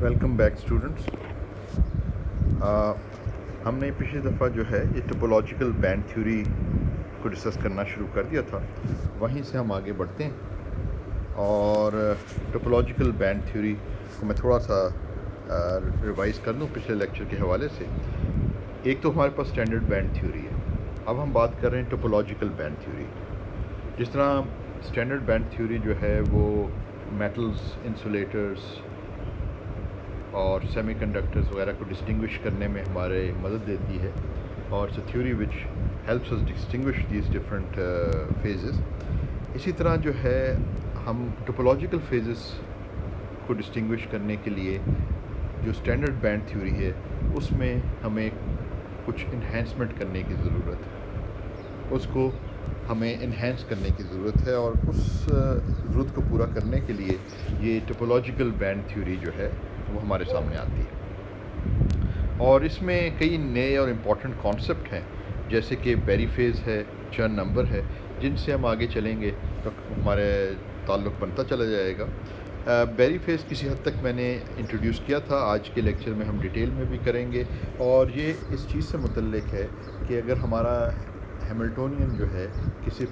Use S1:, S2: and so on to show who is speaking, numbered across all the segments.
S1: Welcome back students. ہم نے پچھلی دفعہ جو ہے یہ ٹوپولوجیکل بینڈ تھیوری کو ڈسکس کرنا شروع کر دیا تھا. وہیں سے ہم آگے بڑھتے ہیں اور ٹوپولوجیکل بینڈ تھیوری کو میں تھوڑا سا ریوائز کر لوں پچھلے لیکچر کے حوالے سے. ایک تو ہمارے پاس اسٹینڈرڈ بینڈ تھیوری ہے. اب ہم بات کر رہے ہیں ٹوپولوجیکل بینڈ تھیوری. جس طرح اسٹینڈرڈ بینڈ تھیوری جو ہے وہ میٹلز، انسولیٹرز اور سیمی کنڈکٹرز وغیرہ کو ڈسٹنگوش کرنے میں ہمارے مدد دیتی ہے، اور it's a theory which helps us distinguish these different phases. اسی طرح جو ہے ہم ٹوپولوجیکل فیزز کو ڈسٹنگوش کرنے کے لیے جو اسٹینڈرڈ بینڈ تھیوری ہے اس میں ہمیں کچھ انہینسمنٹ کرنے کی ضرورت ہے. اس کو ہمیں انہینس کرنے کی ضرورت ہے، اور اس ضرورت کو پورا کرنے کے لیے یہ ٹوپولوجیکل بینڈ تھیوری جو ہے وہ ہمارے سامنے آتی ہے. اور اس میں کئی نئے اور امپورٹنٹ کانسیپٹ ہیں، جیسے کہ بیری فیز ہے، چرن نمبر ہے، جن سے ہم آگے چلیں گے تو ہمارے تعلق بنتا چلا جائے گا. بیری فیز کسی حد تک میں نے انٹروڈیوس کیا تھا، آج کے لیکچر میں ہم ڈیٹیل میں بھی کریں گے. اور یہ اس چیز سے متعلق ہے کہ اگر ہمارا ہیملٹونین جو ہے کسی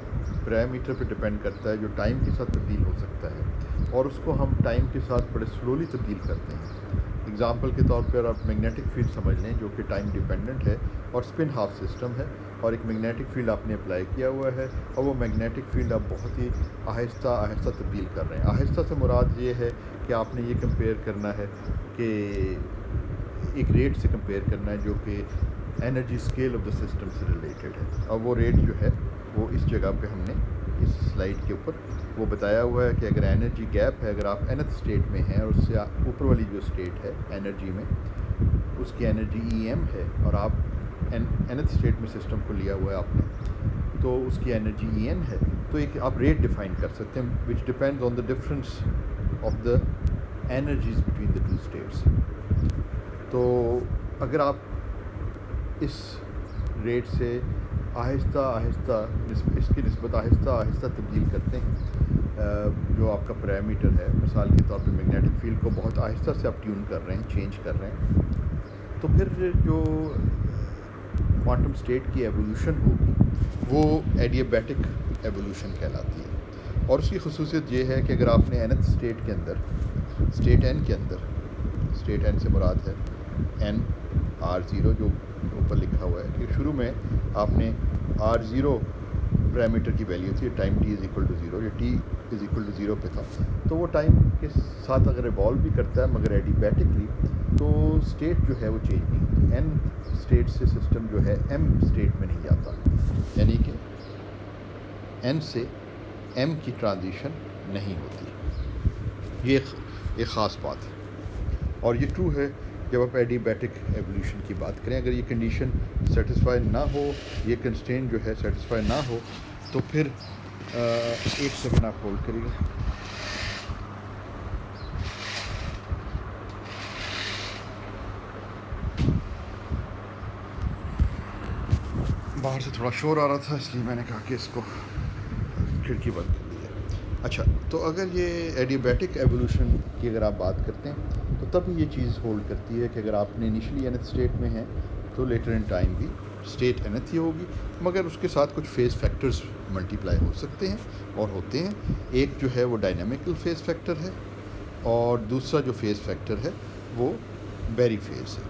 S1: پیرامیٹر پہ ڈپینڈ کرتا ہے جو ٹائم کے ساتھ تبدیل ہو سکتا ہے، اور اس کو ہم ٹائم کے ساتھ بڑے سلولی تبدیل کرتے ہیں. اگزامپل کے طور پر آپ میگنیٹک فیلڈ سمجھ لیں جو کہ ٹائم ڈیپینڈنٹ ہے اور اسپن ہاف سسٹم ہے، اور ایک میگنیٹک فیلڈ آپ نے اپلائی کیا ہوا ہے، اور وہ میگنیٹک فیلڈ آپ بہت ہی آہستہ آہستہ تبدیل کر رہے ہیں. آہستہ سے مراد یہ ہے کہ آپ نے یہ کمپیئر کرنا ہے کہ ایک ریٹ سے کمپیئر کرنا ہے جو کہ energy scale of the system سے ریلیٹڈ ہے. اور وہ ریٹ جو ہے وہ اس جگہ پہ ہم نے اس سلائیڈ کے اوپر وہ بتایا ہوا ہے کہ اگر انرجی گیپ ہے، اگر آپ nth اسٹیٹ میں ہیں اور اس سے اوپر والی جو اسٹیٹ ہے انرجی میں اس کی انرجی ایم ہے، اور آپ nth اسٹیٹ میں سسٹم کو لیا ہوا ہے آپ نے، تو اس کی انرجی این ہے، تو ایک آپ ریٹ ڈیفائن کر سکتے ہیں which depends on the difference of the energies between the two states. تو اگر آپ اس ریٹ سے آہستہ آہستہ اس کی نسبت آہستہ آہستہ تبدیل کرتے ہیں جو آپ کا پیرامیٹر ہے، مثال کے طور پہ میگنیٹک فیلڈ کو بہت آہستہ سے آپ ٹیون کر رہے ہیں، چینج کر رہے ہیں، تو پھر جو کوانٹم اسٹیٹ کی ایوولوشن ہوگی وہ ایڈیابیٹک ایوولوشن کہلاتی ہے. اور اس کی خصوصیت یہ ہے کہ اگر آپ نے nth اسٹیٹ کے اندر، اسٹیٹ n کے اندر، اسٹیٹ n سے مراد ہے n r0 جو اوپر لکھا ہوا ہے کہ شروع میں آپ نے r0 پیرامیٹر کی ویلیو تھی، time t is equal to 0 یا t از اکول ٹو 0 پہ تھا، تو وہ ٹائم کے ساتھ اگر ایوالو بھی کرتا ہے مگر ایڈیبیٹکلی، تو اسٹیٹ جو ہے وہ چینج نہیں ہوتی. n اسٹیٹ سے سسٹم جو ہے m اسٹیٹ میں نہیں جاتا، یعنی کہ n سے m کی ٹرانزیشن نہیں ہوتی. یہ ایک خاص بات ہے، اور یہ ٹرو ہے جب آپ ایڈیبیٹک ایوولوشن کی بات کریں. اگر یہ کنڈیشن سیٹسفائی نہ ہو، یہ کنسٹرین جو ہے سیٹسفائی نہ ہو، تو پھر ایک سیکنڈ آپ ہولڈ کریے گا. باہر سے تھوڑا شور آ رہا تھا، اس لیے میں نے کہا کہ اس کو کھڑکی بند کر دی جائے. اچھا، تو اگر یہ ایڈیبیٹک ایوولوشن کی اگر آپ بات کرتے ہیں تو تب یہ چیز ہولڈ کرتی ہے کہ اگر آپ نے انیشلی nth اسٹیٹ میں ہیں تو لیٹر ان ٹائم بھی اسٹیٹ nth ہی ہوگی، مگر اس کے ساتھ کچھ فیز فیکٹرز ملٹیپلائی ہو سکتے ہیں اور ہوتے ہیں. ایک جو ہے وہ ڈائنامیکل فیز فیکٹر ہے، اور دوسرا جو فیز فیکٹر ہے وہ بیری فیز ہے.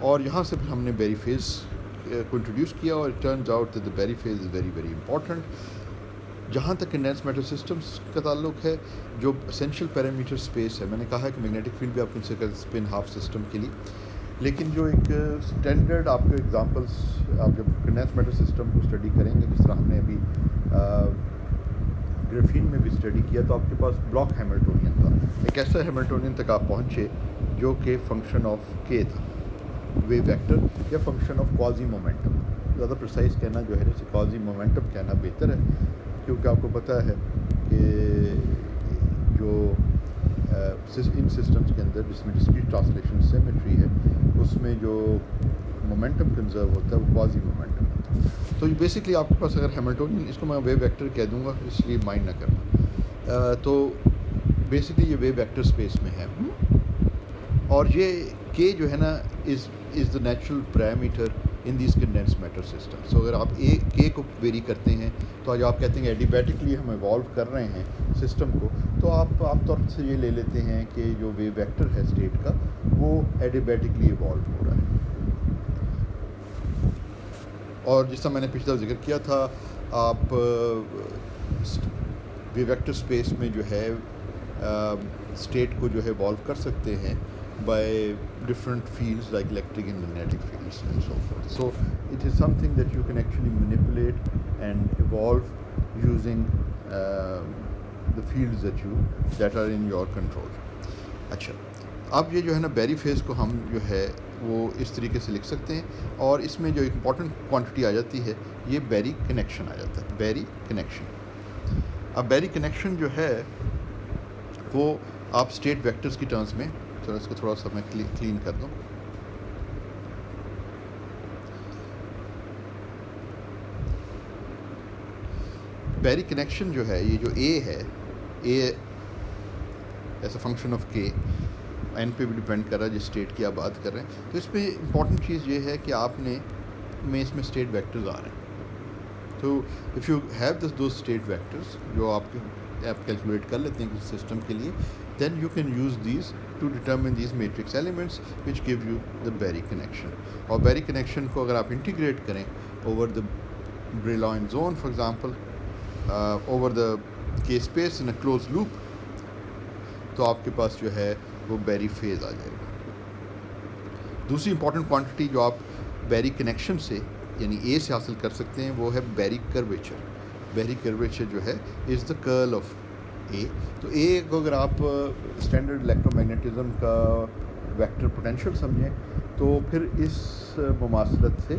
S1: اور یہاں سے پھر ہم نے بیری فیز کو انٹروڈیوس کیا، اور it turns out that the Berry phase is very very important. جہاں تک کنڈینس میٹر سسٹمز کا تعلق ہے، جو اسینشیل پیرامیٹر اسپیس ہے، میں نے کہا ہے کہ میگنیٹک فیلڈ بھی آپ کنسیڈر کریں اسپن ہاف سسٹم کے لیے، لیکن جو ایک اسٹینڈرڈ آپ کے ایگزامپلس آپ جب کنڈینس میٹر سسٹم کو اسٹڈی کریں گے، جس طرح ہم نے ابھی گریفین میں بھی اسٹڈی کیا، تو آپ کے پاس بلاک ہیملٹونین تھا. ایک ایسا ہیملٹونین تک آپ پہنچے جو کہ فنکشن آف کے تھا، ویو ویکٹر یا فنکشن آف کوازی مومنٹم. زیادہ پرسائز کہنا جو ہے جیسے کوازی مومنٹم کہنا بہتر ہے، کیونکہ آپ کو پتہ ہے کہ جو ان سسٹمز کے اندر جس میں ڈسکریٹ ٹرانسلیشن سیمیٹری ہے، اس میں جو مومنٹم کنزرو ہوتا ہے وہ کوازی مومنٹم ہوتا ہے. تو یہ بیسکلی آپ کے پاس اگر ہیملٹونین، اس کو میں ویو ویکٹر کہہ دوں گا اس لیے مائنڈ نہ کرنا، تو بیسکلی یہ ویو ویکٹر اسپیس میں ہے. اور یہ کے جو ہے نا is the natural parameter in these condensed matter system. So اگر آپ کے کو ویری کرتے ہیں تو آج آپ کہتے ہیں کہ ایڈیبیٹکلی ہم ایوالو کر رہے ہیں سسٹم کو, تو آپ عام طور سے یہ لے لیتے ہیں کہ جو ویو ویکٹر ہے اسٹیٹ کا وہ ایڈیبیٹکلی ایوالو ہو رہا ہے. اور جس طرح میں نے پچھلا ذکر کیا تھا, آپ ویو ویکٹر اسپیس میں جو ہے اسٹیٹ کو جو ہے ایوالو کر سکتے ہیں by different fields like electric and magnetic fields and so forth. So it is something that you can actually manipulate and evolve using the fields that are in your control. اچھا, اب یہ جو ہے نا بیری فیز کو ہم جو ہے وہ اس طریقے سے لکھ سکتے ہیں, اور اس میں جو امپورٹنٹ کوانٹٹی آ جاتی ہے یہ بیری کنیکشن آ جاتا ہے. بیری کنیکشن, اب بیری کنیکشن جو ہے وہ آپ اسٹیٹ ویکٹرز کی ٹرمز میں, چلو اس کو تھوڑا سا میں کلین کر دوں. بیری کنیکشن جو ہے, یہ جو اے ہے, اے ایز اے فنکشن آف کے, این پہ بھی ڈپینڈ کر رہا ہے جس اسٹیٹ کی آپ بات کر رہے ہیں. تو اس پہ امپورٹنٹ چیز یہ ہے کہ آپ نے اس میں اسٹیٹ ویکٹرز آ رہے ہیں. تو if you have those state vectors جو آپ کیلکولیٹ کر لیتے ہیں کسی سسٹم کے لیے, then you can use these to determine these matrix elements which give you the Berry connection. اور Berry connection کو اگر آپ انٹیگریٹ کریں over the Brillouin zone for example, over the K space in a closed loop, تو آپ کے پاس جو ہے وہ Berry phase آ جائے گا. دوسری امپورٹنٹ کوانٹٹی جو آپ Berry connection سے یعنی A سے حاصل کر سکتے ہیں وہ ہے Berry curvature. Berry curvature جو ہے is the curl of A. تو A کو اگر آپ اسٹینڈرڈ الیکٹرو میگنیٹزم کا ویکٹر پوٹینشیل سمجھیں تو پھر اس مماثلت سے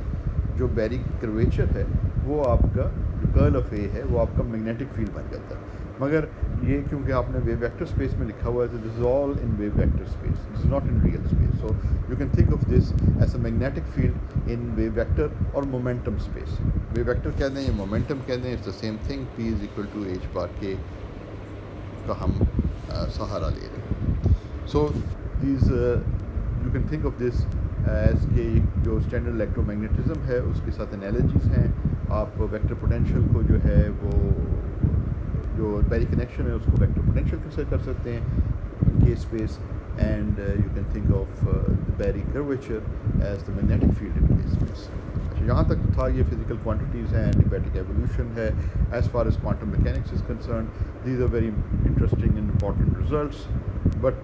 S1: جو بیری کرویچر ہے وہ آپ کا جو کرل آف اے ہے وہ آپ کا میگنیٹک فیلڈ بن جاتا ہے. مگر یہ کیونکہ آپ نے ویو ویکٹر اسپیس میں لکھا ہوا ہے, تو this is all in wave vector space, this is not in real space. So you can think of this as a magnetic field in wave vector or momentum space. Wave vector کہتے ہیں یا momentum کہتے ہیں, it's the same thing. P is equal to H bar K کا ہم سہارا لے رہے ہیں. So these you can think of this as کہ جو اسٹینڈرڈ الیکٹرو میگنیٹزم ہے اس کے ساتھ انالوجیز ہیں. آپ ویکٹر پوٹینشیل کو جو ہے وہ جو بیری کنیکشن ہے اس کو ویکٹر پوٹینشیل کنسیڈر کر سکتے ہیں K space, and you can think of the Berry curvature as the magnetic field in K space. یہاں تک تو تھا یہ فزیکل کوانٹیٹیز ہیں, ایڈیبیٹک ایولیوشن ہے. As far as quantum mechanics is concerned, these are very interesting and important results, but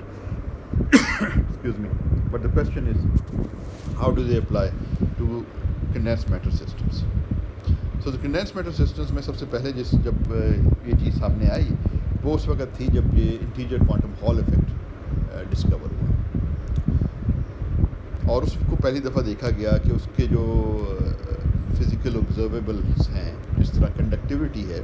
S1: excuse me, but the question is how do they apply to condensed matter systems. So the condensed matter systems میں سب سے پہلے جب یہ چیز سامنے آئی وہ اس وقت تھی جب یہ integer quantum Hall effect discover ہوا, اور اس کو پہلی دفعہ دیکھا گیا کہ اس کے جو فزیکل آبزرویبلس ہیں, جس طرح کنڈکٹیوٹی ہے,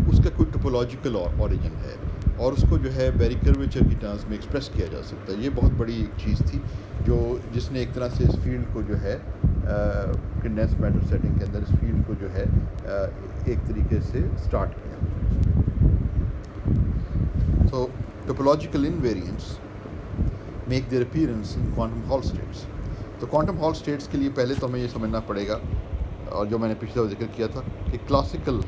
S1: اس کا کوئی ٹوپولوجیکل اوریجن ہے, اور اس کو جو ہے بیری کرویچر کی ٹرمز میں ایکسپریس کیا جا سکتا ہے. یہ بہت بڑی چیز تھی جس نے ایک طرح سے اس فیلڈ کو جو ہے کنڈینس میٹر سیٹنگ کے اندر اس فیلڈ کو جو ہے ایک طریقے سے اسٹارٹ کیا. So topological invariants make their appearance in quantum Hall states. تو کوانٹم ہال اسٹیٹس کے لیے پہلے تو ہمیں یہ سمجھنا پڑے گا, اور جو میں نے پچھلے ذکر کیا تھا کہ کلاسیکل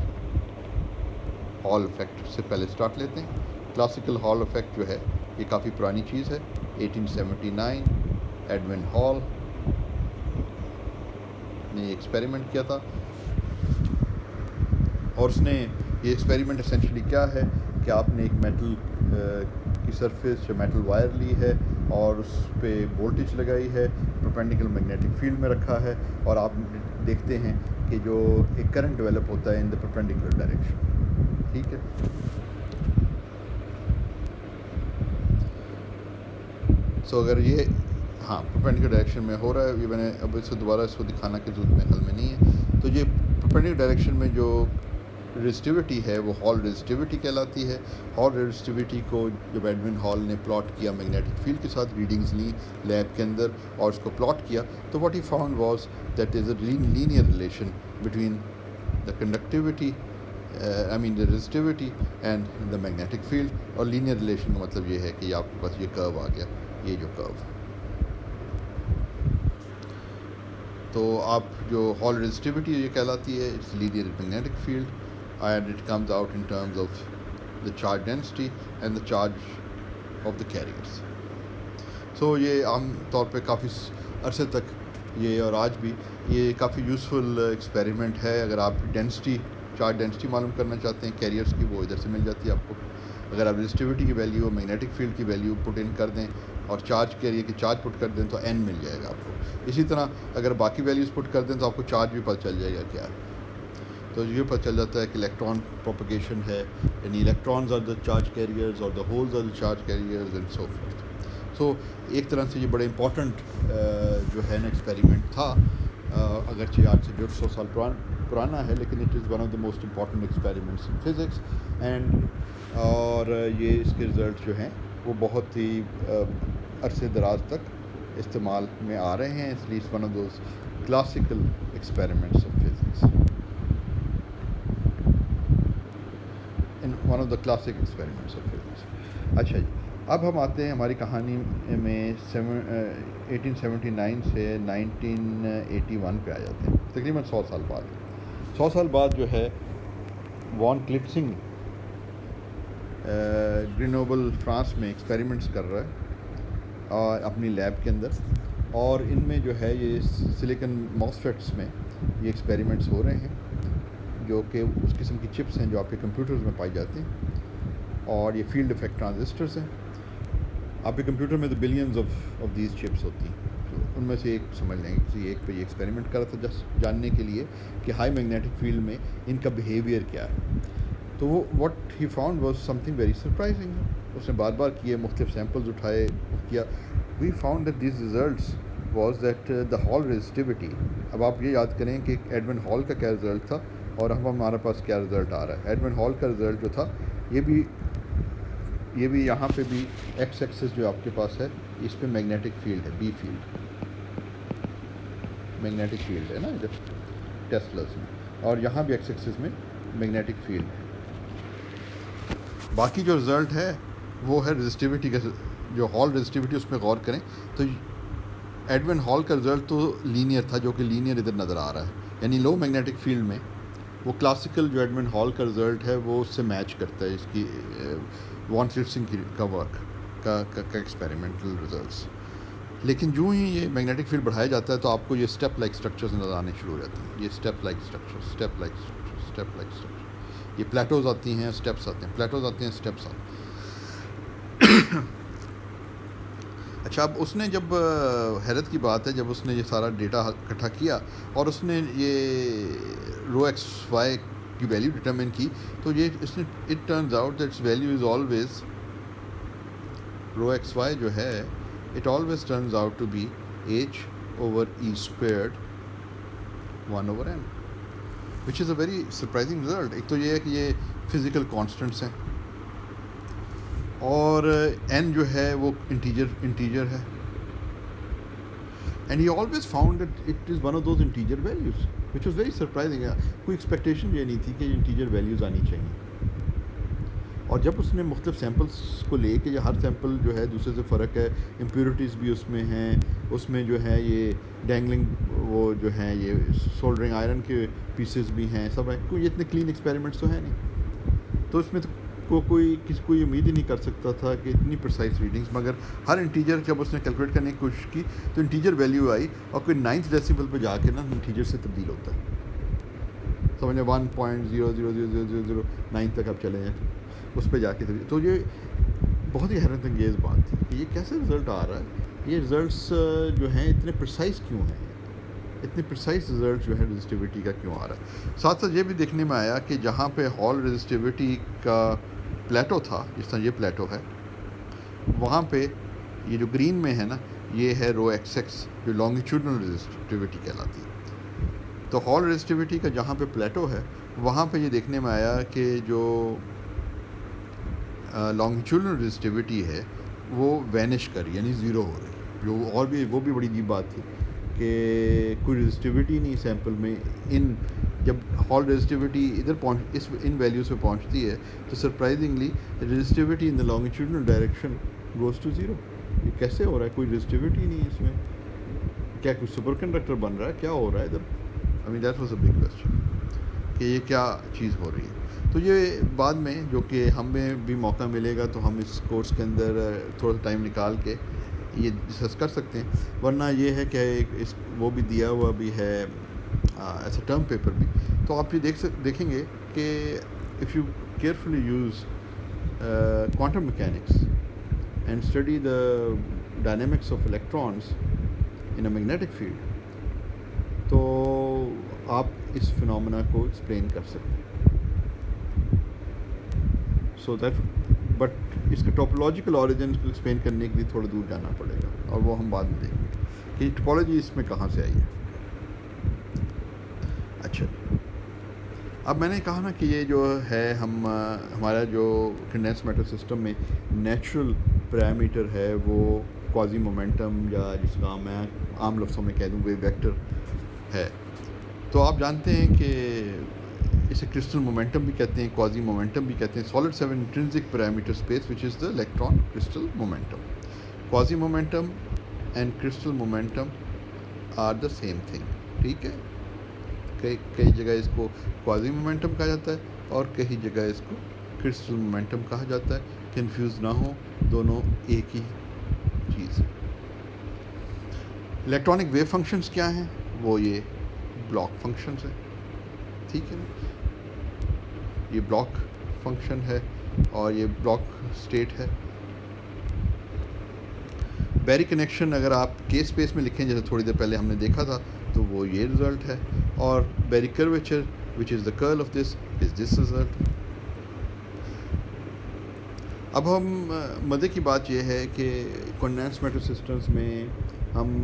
S1: ہال افیکٹ سے پہلے اسٹارٹ لیتے ہیں. کلاسیکل ہال افیکٹ جو ہے یہ کافی پرانی چیز ہے, 1879 ایڈون ہال نے یہ ایکسپیریمنٹ کیا تھا, اور اس نے یہ ایکسپیریمنٹ اسینشلی کیا ہے کہ آپ نے ایک میٹل کی سرفیس یا میٹل وائر لی ہے اور اس پہ وولٹیج لگائی ہے, پرپینڈیکولر میگنیٹک فیلڈ میں رکھا ہے, اور آپ دیکھتے ہیں کہ جو ایک کرنٹ ڈیولپ ہوتا ہے ان دا پرپینڈیکولر ڈائریکشن. ٹھیک ہے, سو اگر یہ پرپینڈیکولر ڈائریکشن میں ہو رہا ہے, یہ میں نے اب اس کو دوبارہ اس کو دکھانا کی ضرورت میرے خیال میں نہیں ہے. تو یہ پرپینڈیکولر ڈائریکشن میں جو ریزسٹیوٹی ہے وہ ہال ریزسٹیوٹی کہلاتی ہے. ہال ریزسٹیوٹی کو جب ایڈون ہال نے پلاٹ کیا میگنیٹک فیلڈ کے ساتھ, ریڈنگز لیں لیب کے اندر اور اس کو پلاٹ کیا, تو what he found was that is a linear relation between the conductivity I mean the resistivity and the magnetic field. اور لینئر ریلیشن کا مطلب یہ ہے کہ آپ کے پاس یہ کرو آ گیا, یہ جو کرو. تو آپ جو ہال رزسٹیوٹی یہ کہلاتی ہے, it's linear magnetic field and it comes out in terms of the charge density and the charge of the carriers. So یہ عام طور پہ کافی عرصے تک یہ, اور آج بھی یہ کافی یوزفل ایکسپیریمنٹ ہے. اگر آپ ڈینسٹی, چارج ڈینسٹی معلوم کرنا چاہتے ہیں کیریئرس کی, وہ ادھر سے مل جاتی ہے آپ کو. اگر آپ رزسٹیوٹی کی ویلیو اور میگنیٹک فیلڈ کی ویلیو پٹ ان کر دیں اور چارج کیریئر کی چارج پٹ کر دیں تو n مل جائے گا آپ کو. اسی طرح اگر باقی ویلیوز پٹ کر دیں تو آپ کو چارج بھی پتہ چل جائے گا کیا ہے. تو یہ پتہ چل جاتا ہے کہ الیکٹران پروپیگیشن ہے, یعنی electrons are the charge carriers اور the holes are the charge carriers and so forth. So ایک طرح سے یہ بڑے امپورٹنٹ جو ہے نا ایکسپیریمنٹ تھا, اگرچہ آج سے 150 سال پرانا ہے, لیکن it is one of the most important experiments in physics. And اور یہ اس کے رزلٹ جو ہیں وہ بہت ہی عرصے دراز تک استعمال میں آ رہے ہیں, اس لیے one of those classical experiments of physics, one of the classic experiments of physics. اچھا جی, اب ہم آتے ہیں ہماری کہانی میں 1879 سے 1981 پہ آ جاتے ہیں, تقریباً 100 سال بعد. 100 سال بعد جو ہے وان کلپسنگ گرینوبل فرانس میں ایکسپیریمنٹس کر رہا ہے اور اپنی لیب کے اندر, اور ان میں جو ہے یہ سلیکن ماسفیٹس میں یہ ایکسپیریمنٹس ہو رہے ہیں, جو کہ اس قسم کی چپس ہیں جو آپ کے کمپیوٹرز میں پائی جاتی ہیں, اور یہ فیلڈ افیکٹ ٹرانزسٹرز ہیں. آپ کے کمپیوٹر میں تو بلینز آف دیز چپس ہوتی ہیں, تو ان میں سے ایک سمجھ لیں گے کسی ایک پہ یہ ایکسپیریمنٹ کرا تھا جسٹ جاننے کے لیے کہ ہائی میگنیٹک فیلڈ میں ان کا بیہیویئر کیا ہے. تو وہ what he found was something very surprising. اس نے بار بار کیے, مختلف سیمپلز اٹھائے, کیا. We found that these results was that the Hall resistivity. اب آپ یہ یاد کریں کہ ایڈون ہال کا کیا رزلٹ تھا اور ہمارے پاس کیا رزلٹ آ رہا ہے. ایڈون ہال کا رزلٹ جو تھا یہ بھی یہاں پہ بھی ایکس ایکسس جو آپ کے پاس ہے اس پہ میگنیٹک فیلڈ ہے, بی فیلڈ میگنیٹک فیلڈ ہے نا ٹیسلاز میں, اور یہاں بھی ایکس ایکسس میں میگنیٹک فیلڈ ہے. باقی جو رزلٹ ہے وہ ہے رزسٹیوٹی کا, جو ہال رزسٹیوٹی اس پہ غور کریں تو ایڈون ہال کا رزلٹ تو لینئر تھا, جو کہ لینئر ادھر نظر آ رہا ہے, یعنی لو میگنیٹک فیلڈ میں وہ کلاسیکل جو ایڈون ہال کا رزلٹ ہے وہ اس سے میچ کرتا ہے, اس کی وان کلپسنگ کا ورک کا ایکسپیریمنٹل رزلٹس. لیکن جو ہی یہ میگنیٹک فیلڈ بڑھایا جاتا ہے تو آپ کو یہ اسٹیپ لائک اسٹرکچرز نظر آنے شروع ہو جاتے ہیں. یہ step like structure, step like structure, step like structure, یہ پلیٹوز آتی ہیں, اسٹیپس آتے ہیں, پلیٹوز آتے ہیں, اسٹیپس آتے ہیں. اچھا, اب اس نے جب حیرت کی بات ہے, جب اس نے یہ سارا ڈیٹا اکٹھا کیا اور اس نے یہ رو ایکس وائی کی ویلیو ڈٹرمن کی, تو یہ اس نے it turns out that its value is always rho x y جو ہے it always turns out to be h over e squared 1/n, which is a very surprising result. ایک تو یہ ہے کہ یہ فزیکل کانسٹنٹس ہیں, اور n جو ہے وہ انٹیجر ہے, and he always found that it is one of those integer values which was very surprising. کوئی ایکسپیکٹیشن یہ نہیں تھی کہ انٹیجر ویلیوز آنی چاہیے. اور جب اس نے مختلف سیمپلس کو لے کے, یہ ہر سیمپل جو ہے دوسرے سے فرق ہے, امپیورٹیز بھی اس میں ہیں, اس میں جو ہے یہ ڈینگلنگ وہ جو ہیں یہ سولڈرنگ آئرن کے پیسز بھی ہیں, سب ہیں. کوئی اتنے کلین ایکسپیریمنٹس تو ہیں نہیں, تو اس میں تو کوئی امید ہی نہیں کر سکتا تھا کہ اتنی پرسائز ریڈنگس. مگر ہر انٹیجر جب اس نے کیلکولیٹ کرنے کی کوشش کی تو انٹیجر ویلیو آئی, اور کوئی 9th ڈیسیبل پہ جا کے نا انٹیجر سے تبدیل ہوتا ہے. سمجھیں 1.0000009 تک آپ چلے جائیں اس پہ جا کے. تو یہ بہت ہی حیرت انگیز بات تھی کہ یہ کیسے رزلٹ آ رہا ہے, یہ رزلٹس جو ہیں اتنے پرسائز کیوں ہیں, اتنے پرسائز رزلٹ جو ہے رزسٹیوٹی کا کیوں آ رہا ہے. ساتھ ساتھ یہ بھی دیکھنے میں آیا کہ جہاں پہ ہال رزسٹیوٹی کا پلیٹو تھا, جس طرح یہ پلیٹو ہے, وہاں پہ یہ جو گرین میں ہے نا یہ ہے رو ایکس ایکس, جو لانگیٹیوڈنل رزسٹیوٹی کہلاتی ہے. تو ہال رزسٹیوٹی کا جہاں پہ پلیٹو ہے وہاں پہ یہ دیکھنے میں آیا کہ جو لانگیٹیوڈنل رزسٹیوٹی ہے وہ وینش کر, یعنی زیرو ہو رہی, جو وہ بھی بڑی عجیب بات تھی کہ کوئی رزسٹیوٹی نہیں سیمپل میں ان جب ہال ریزسٹیوٹی ادھر ان ویلیوز پہ پہنچتی ہے تو surprisingly resistivity in the longitudinal direction goes to zero. یہ کیسے ہو رہا ہے؟ کوئی ریزسٹیوٹی نہیں ہے اس میں. کیا کوئی سپر کنڈکٹر بن رہا ہے؟ کیا ہو رہا ہے ادھر؟ I mean that was a big question کہ یہ کیا چیز ہو رہی ہے. تو یہ بعد میں جو کہ ہمیں بھی موقع ملے گا تو ہم اس کورس کے اندر تھوڑا سا ٹائم نکال کے یہ ڈسکس کر سکتے ہیں. ورنہ یہ ہے کہ وہ بھی دیا ہوا بھی ہے ایسا ٹرم پیپر بھی. تو آپ یہ دیکھیں گے کہ if you carefully use quantum mechanics and study the dynamics of electrons in a magnetic field تو آپ اس فنومینا کو ایکسپلین کر سکتے ہیں. سو دیٹ بٹ اس کے ٹوپولوجیکل اوریجن کو ایکسپلین کرنے کے لیے تھوڑا دور جانا پڑے گا اور وہ ہم بعد میں دیکھیں گے کہ ٹوپولوجی اس میں کہاں سے آئی ہے. اچھا اب میں نے کہا نا کہ یہ جو ہے ہمارا جو کنڈینس میٹر سسٹم میں نیچرل پیرامیٹر ہے وہ کوازی مومنٹم یا جس کا میں عام لفظوں میں کہہ دوں ویو ویکٹر ہے. تو آپ جانتے ہیں کہ اسے کرسٹل مومنٹم بھی کہتے ہیں, کوازی مومنٹم بھی کہتے ہیں. Solid 7 intrinsic parameter space which is the electron crystal momentum. Quasi momentum and crystal momentum are the same thing. ٹھیک ہے, کئی جگہ اس کو کوازی مومنٹم کہا جاتا ہے اور کئی جگہ اس کو کرسٹل مومنٹم کہا جاتا ہے. کنفیوز نہ ہو, دونوں ایک ہی چیز ہے. الیکٹرانک ویو فنکشنز کیا ہیں؟ وہ یہ بلاک فنکشنز ہیں. ٹھیک ہے نا, یہ بلاک فنکشن ہے اور یہ بلاک اسٹیٹ ہے. بیری کنیکشن اگر آپ کے اسپیس میں لکھیں جیسے تھوڑی دیر پہلے ہم نے دیکھا تھا تو وہ یہ رزلٹ ہے. اور بیری curvature which is the Kharal of this is this result. اب ہم مزے کی بات یہ ہے کہ کنڈینس میٹر سسٹمز میں ہم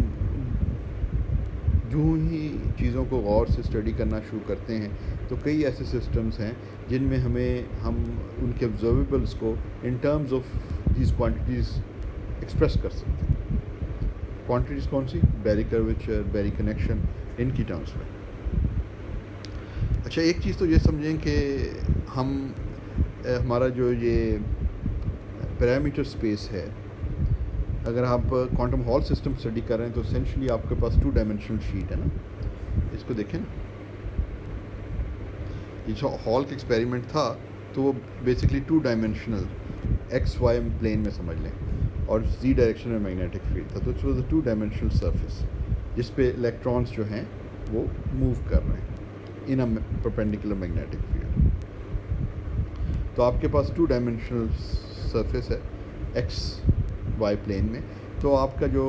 S1: جو ہی چیزوں کو غور سے اسٹڈی کرنا شروع کرتے ہیں تو کئی ایسے سسٹمز ہیں جن میں ہم ان کے آبزرویبلس کو ان terms of these quantities express کر سکتے ہیں. کوانٹیٹیز کون سی؟ بیری کرویچر, بیری کنیکشن, ان کی ٹرمز میں. اچھا ایک چیز تو یہ سمجھیں کہ ہمارا جو یہ پیرامیٹر اسپیس ہے, اگر آپ کوانٹم ہال سسٹم اسٹڈی کر رہے ہیں تو اسینشلی آپ کے پاس 2 ڈائمینشنل شیٹ ہے نا. اس کو دیکھیں نا, یہ جو ہال کا ایکسپیریمنٹ تھا تو وہ basically 2 dimensional x y plane میں سمجھ لیں اور زی ڈائریکشن میں میگنیٹک فیلڈ تھا. تو it was a 2 dimensional surface جس پہ الیکٹرانس جو ہیں وہ موو کر رہے ہیں ان اے پرپینڈیکولر میگنیٹک فیلڈ. تو آپ کے پاس 2 ڈائمینشنل سرفیس ہے ایکس وائی پلین میں. تو آپ کا جو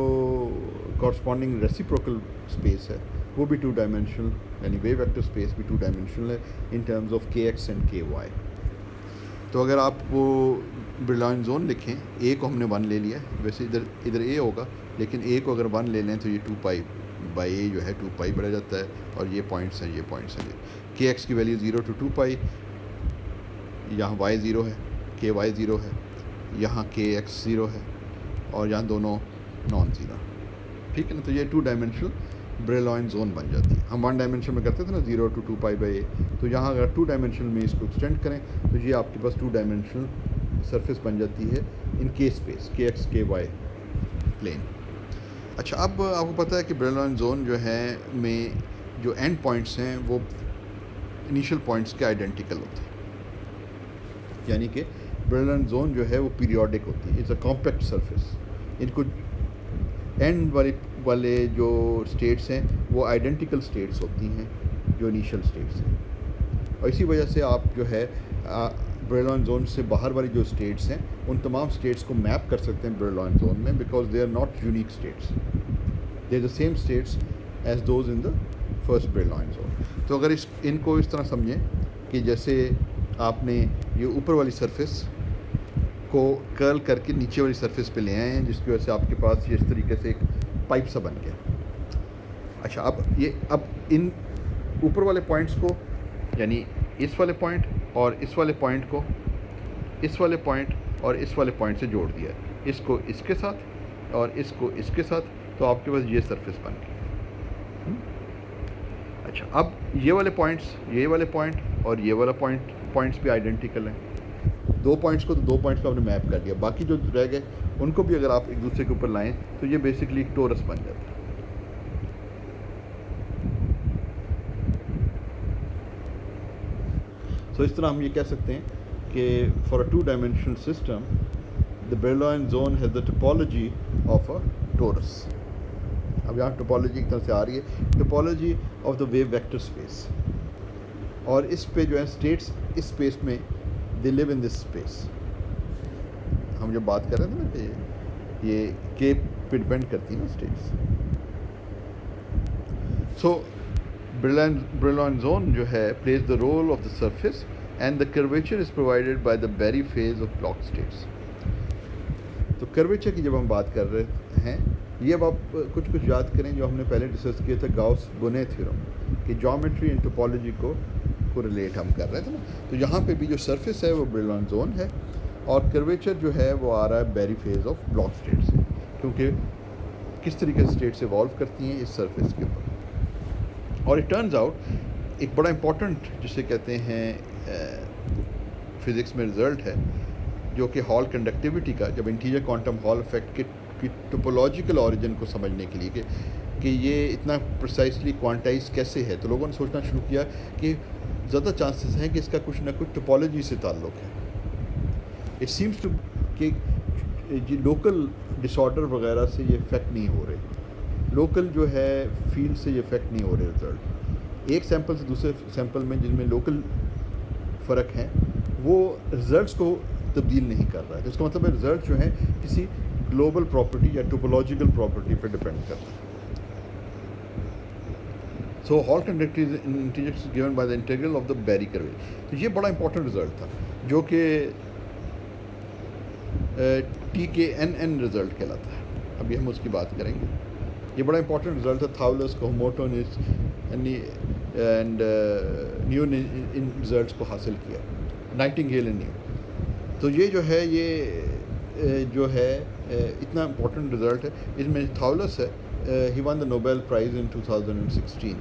S1: کورسپونڈنگ ریسیپروکل اسپیس ہے وہ بھی 2 ڈائمینشنل, یعنی ویو ویکٹر اسپیس بھی 2 ڈائمینشنل ہے ان ٹرمز آف کے ایکس اینڈ کے وائی. تو اگر آپ وہ برلوین زون لکھیں, اے کو ہم نے 1 لے لیا, ویسے ادھر اے ہوگا لیکن اے کو اگر 1 لے لیں تو یہ 2 پائی بائی اے جو ہے 2 پائی بڑھ جاتا ہے. اور یہ پوائنٹس ہیں, یہ پوائنٹس ہیں. کے ایکس کی ویلیو 0 to 2 پائی, یہاں وائی 0 ہے, کے وائی 0 ہے, یہاں کے ایکس 0 ہے اور یہاں دونوں نان زیرو. ٹھیک ہے نا. تو یہ 2 ڈائمینشنل بریلوین زون بن جاتی ہے. ہم 1 ڈائمینشن میں کرتے تھے نا 0 to 2 پائی بائی اے, تو یہاں اگر 2 ڈائمینشنل میں اس کو ایکسٹینڈ کریں تو یہ آپ کے پاس 2 ڈائمینشنل سرفیس بن جاتی ہے ان کے اسپیس کے ایکس کے وائی پلین. اچھا اب آپ کو پتہ ہے کہ بریلوین زون جو ہے میں جو اینڈ پوائنٹس ہیں وہ انیشیل پوائنٹس کے آئیڈینٹیکل ہوتے ہیں, یعنی کہ بریلوین زون جو ہے وہ پیریوڈک ہوتی ہے. It's a compact surface. ان کو اینڈ والے جو اسٹیٹس ہیں وہ آئیڈینٹیکل اسٹیٹس ہوتی ہیں جو انیشیل اسٹیٹس ہیں. اور اسی وجہ سے آپ جو ہے بریلوین زون سے باہر والی جو اسٹیٹس ہیں ان تمام اسٹیٹس کو میپ کر سکتے ہیں بریلوین زون میں, because they are not unique states, they are the same states as those in the first Brillouin zone. تو اگر ان کو اس طرح سمجھیں کہ جیسے آپ نے یہ اوپر والی سرفیس کو کرل کر کے نیچے والی سرفیس پہ لے آئے ہیں, جس کی وجہ سے آپ کے پاس یہ اس طریقے سے ایک پائپ سا بن گیا. اچھا اب ان اوپر والے پوائنٹس کو, یعنی اس والے پوائنٹ اور اس والے پوائنٹ کو اس والے پوائنٹ اور اس والے پوائنٹ سے جوڑ دیا, اس کو اس کے ساتھ اور اس کو اس کے ساتھ, تو آپ کے پاس یہ سرفیس بن گئی. اچھا اب یہ والے پوائنٹس اور یہ والا پوائنٹس بھی آئیڈینٹیکل ہیں. 2 پوائنٹس کو تو 2 پوائنٹس کو آپ نے میپ کر دیا, باقی جو رہ گئے ان کو بھی اگر آپ ایک دوسرے کے اوپر لائیں تو یہ بیسکلی ایک ٹورس بن جاتا ہے. سو اس طرح ہم یہ کہہ سکتے ہیں کہ for a 2 dimensional system the Brillouin zone has the topology of a torus. اب یہاں ٹوپولوجی کی طرف سے آ رہی ہے topology of the wave vector space, اور اس پہ جو ہے اسٹیٹس اس اسپیس میں دے لیو ان دس اسپیس. ہم جب بات کر رہے تھے نا کہ یہ کے پہ ڈپینڈ کرتی ہیں نا اسٹیٹس. سو Brillouin zone جو ہے plays the role of the surface and the curvature is provided by the Berry phase of block states. تو کرویچر کی جب ہم بات کر رہے ہیں, یہ اب آپ کچھ یاد کریں جو ہم نے پہلے ڈسکس کیا تھا گاؤس بونے تھیورم کہ جیومیٹری اینڈ ٹوپولوجی کو ریلیٹ ہم کر رہے تھے نا. تو یہاں پہ بھی جو سرفیس ہے وہ Brillouin زون ہے, اور کرویچر جو ہے وہ آ رہا ہے بیری فیز آف بلاک اسٹیٹ سے, کیونکہ کس طریقے سے اسٹیٹس ایوالو کرتی ہیں اس سرفیس کے اوپر. اور اٹ ٹرنز آؤٹ ایک بڑا امپورٹنٹ جسے کہتے ہیں فزکس میں رزلٹ ہے, جو کہ ہال کنڈکٹیوٹی کا, جب انٹیجر کوانٹم ہال افیکٹ کی ٹوپولوجیکل اوریجن کو سمجھنے کے لیے کہ یہ اتنا پرسائسلی کوانٹائز کیسے ہے, تو لوگوں نے سوچنا شروع کیا کہ زیادہ چانسز ہیں کہ اس کا کچھ نہ کچھ ٹوپولوجی سے تعلق ہے. اٹ سیمس ٹو کہ لوکل ڈس آرڈر وغیرہ سے یہ افیکٹ نہیں ہو رہے, لوکل جو ہے فیلڈ سے یہ افیکٹ نہیں ہو رہے رزلٹ. ایک سیمپل سے دوسرے سیمپل میں جن میں لوکل فرق ہیں وہ رزلٹس کو تبدیل نہیں کر رہا ہے. تو اس کا مطلب ہے رزلٹ جو ہیں کسی گلوبل پراپرٹی یا ٹوپولوجیکل پراپرٹی پہ ڈپینڈ کرتا ہے. So Hall conductivity integer given by the integral of the Berry curve. تو یہ بڑا امپورٹنٹ رزلٹ تھا جو کہ ٹی کے این این رزلٹ کہلاتا ہے. ابھی ہم اس کی بات کریں گے. یہ بڑا امپورٹنٹ رزلٹ تھا. تھاولس کوہموٹو نے اینڈ نیو نے ان رزلٹس کو حاصل کیا, نائٹنگیل اینڈ نیو. تو یہ جو ہے یہ جو ہے اتنا امپورٹنٹ رزلٹ ہے. اس میں تھاولس ہے, ہی ون دا نوبیل پرائز ان 2016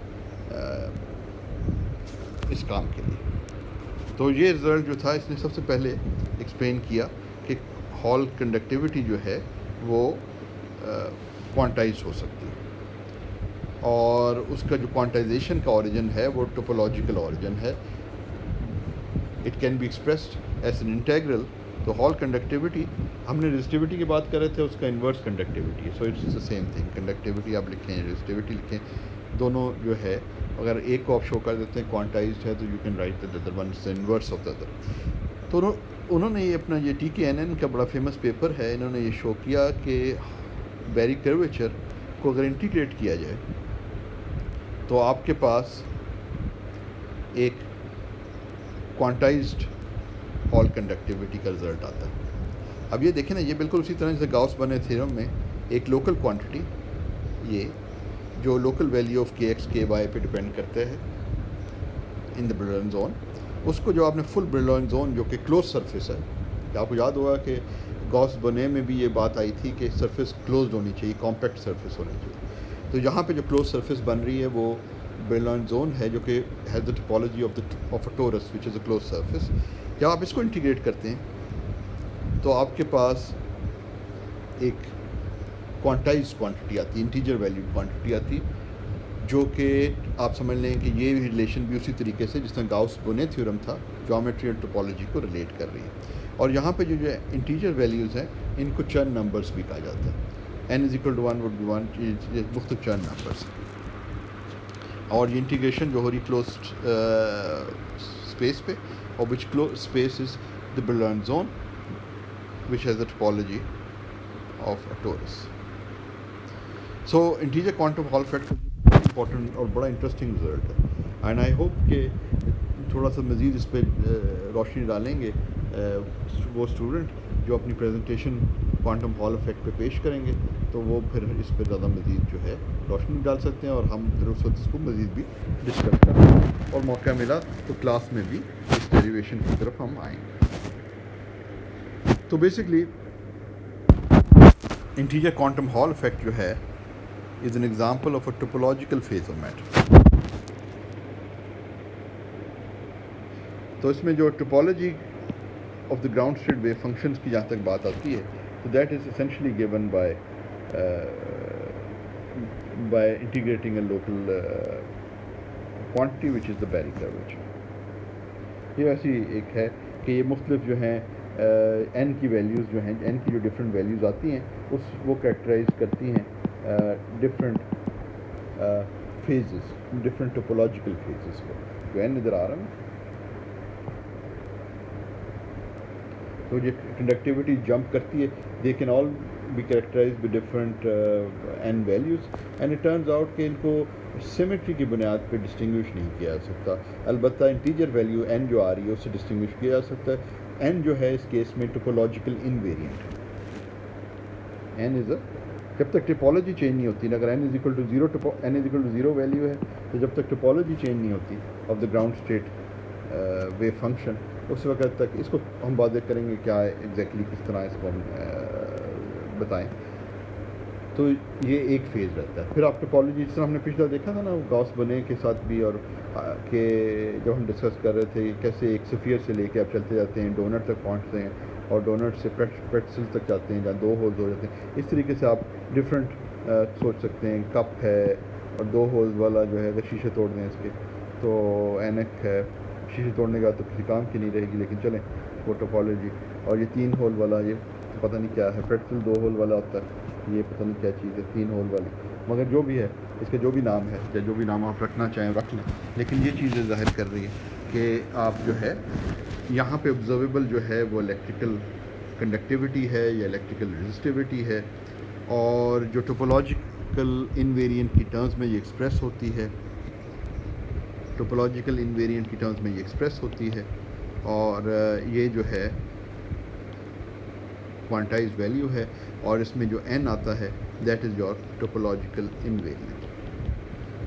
S1: اس کام کے لیے. تو یہ رزلٹ جو تھا اس نے سب سے پہلے ایکسپلین کیا کہ ہال کنڈکٹیوٹی جو ہے وہ کوانٹائز ہو سکتی ہے, اور اس کا جو کوانٹائزیشن کا اوریجن ہے وہ ٹوپولوجیکل اوریجن ہے. It can be expressed as an integral. تو ہال کنڈکٹیوٹی ہم نے رزسٹیوٹی کی بات کر رہے تھے, اس کا انورس کنڈکٹیوٹی ہے. So it's the same thing. Conductivity آپ لکھیں, رزسٹیوٹی لکھیں, دونوں جو ہے اگر ایک کو آپ شو کر دیتے ہیں کوانٹائزڈ ہے تو you can write the other one is the inverse of the other. تو انہوں نے یہ اپنا یہ ٹی کے این این کا بڑا فیمس پیپر ہے, انہوں نے یہ شو کیا کہ بیری کرویچر کو اگر انٹیگریٹ کیا جائے تو آپ کے پاس ایک کوانٹائزڈ ہال کنڈکٹیوٹی کا رزلٹ آتا ہے. اب یہ دیکھیں نا, یہ بالکل اسی طرح جیسے گاؤس بنے تھیورم میں ایک لوکل کوانٹٹی, یہ جو لوکل ویلیو آف کے ایکس کے وائی پہ ڈپینڈ کرتے ہیں ان دا Brillouin زون, اس کو جو آپ نے فل Brillouin زون جو کہ کلوز سرفیس ہے, کہ آپ کو یاد ہوگا کہ گاؤس بنے میں بھی یہ بات آئی تھی کہ سرفیس کلوزڈ ہونی چاہیے, کمپیکٹ سرفیس ہونی چاہیے. تو یہاں پہ جو کلوز سرفیس بن رہی ہے وہ Brillouin زون ہے, جو کہ has the topology of a torus which is a closed surface. جب آپ اس کو انٹیگریٹ کرتے ہیں تو آپ کے پاس ایک کوانٹائز کوانٹٹی آتی ہے, انٹیجر ویلیوڈ کوانٹٹی آتی, جو کہ آپ سمجھ لیں کہ یہ ریلیشن بھی اسی طریقے سے جس طرح گاؤس بونے تھیورم تھا جیومیٹری اور ٹوپولوجی کو ریلیٹ کر رہی ہے. اور یہاں پہ جو انٹیجر ویلیوز ہیں ان کو چرن نمبرز بھی کہا جاتا ہے. n = 1 would be 1, یہ مختلف چرن نمبرز ہیں. اور یہ انٹیگریشن جو ہو رہی کلوزڈ اسپیس پہ, اور which closed space is the Brillouin zone which has the topology of a torus. So integer quantum Hall effect important اور بڑا انٹرسٹنگ رزلٹ ہے, اینڈ آئی ہوپ کہ تھوڑا سا مزید اس پہ روشنی ڈالیں گے وہ اسٹوڈنٹ جو اپنی پریزنٹیشن کوانٹم ہال افیکٹ پہ پیش کریں گے, تو وہ پھر اس پہ زیادہ مزید جو ہے روشنی ڈال سکتے ہیں, اور ہم پھر اس وقت اس کو مزید بھی ڈسکس کریں گے, اور موقع ملا تو کلاس میں بھی اس ڈیریویشن کی طرف ہم آئیں گے. تو basically integer quantum Hall effect جو ہے is an example of a topological phase of matter. تو اس میں جو topology of the ground state wave functions کی جہاں تک بات آتی ہے تو that is essentially given by integrating a local quantity which is the Berry curvature. یہ ایسی ایک ہے کہ یہ مختلف جو ہیں این کی ویلیوز جو ہیں این کی جو ڈفرینٹ ویلیوز آتی ہیں وہ کریکٹرائز کرتی ہیں different phases different topological phases کو. جو این ادھر آ رہا ہے تو یہ کنڈکٹیوٹی جمپ کرتی ہے. They can all be characterise with different n values and it turns out کہ ان کو سیمیٹری کی بنیاد پہ ڈسٹنگوش نہیں کیا جا سکتا. البتہ انٹیجر ویلیو این جو آ رہی ہے اس سے ڈسٹنگوش کیا جا سکتا ہے. این جو ہے اس کیس میں topological invariant N is a جب تک ٹپولوجی چینج نہیں ہوتی نا. اگر N is equal to zero N is equal to zero value ہے تو جب تک ٹپولوجی چینج نہیں ہوتی of the ground state wave function اس وقت تک اس کو ہم واضح کریں گے کیا ایگزیکٹلی کس طرح اس کو ہم بتائیں. تو یہ ایک فیز رہتا ہے. پھر آپ ٹپولوجی جس طرح ہم نے پچھلا دیکھا تھا نا گاؤس بنے کے ساتھ بھی اور کہ جب ہم ڈسکس کر رہے تھے کیسے ایک سفیر سے لے کے آپ چلتے جاتے ہیں ڈونٹ تک پہنچتے ہیں اور ڈونٹ سے پریٹسل تک جاتے ہیں جہاں 2 ہولز ہو جاتے ہیں. اس طریقے سے آپ ڈفرینٹ سوچ سکتے ہیں. کپ ہے اور 2 ہولز والا جو ہے اگر شیشے توڑ دیں اس کے تو اینک ہے. شیشے توڑنے کا تو کسی کام کی نہیں رہے گی لیکن چلیں وہ ٹوپولوجی. اور یہ 3 ہول والا یہ پتہ نہیں کیا ہے. پریٹسل 2 ہول والا ہوتا ہے. یہ پتہ نہیں کیا چیز ہے 3 ہول والی. مگر جو بھی ہے اس کا جو بھی نام ہے یا جو بھی نام آپ رکھنا چاہیں رکھ لیں. لیکن یہ چیزیں ظاہر کر رہی ہے کہ آپ جو ہے یہاں پہ آبزرویبل جو ہے وہ الیکٹریکل کنڈکٹیوٹی ہے یا الیکٹریکل رزسٹیوٹی ہے. اور جو ٹوپولوجیکل انویریئنٹ کی ٹرمز میں یہ ایکسپریس ہوتی ہے ٹوپولوجیکل انویریئنٹ کی ٹرمز میں یہ ایکسپریس ہوتی ہے. اور یہ جو ہے کوانٹائز ویلیو ہے اور اس میں جو این آتا ہے that is your topological invariant.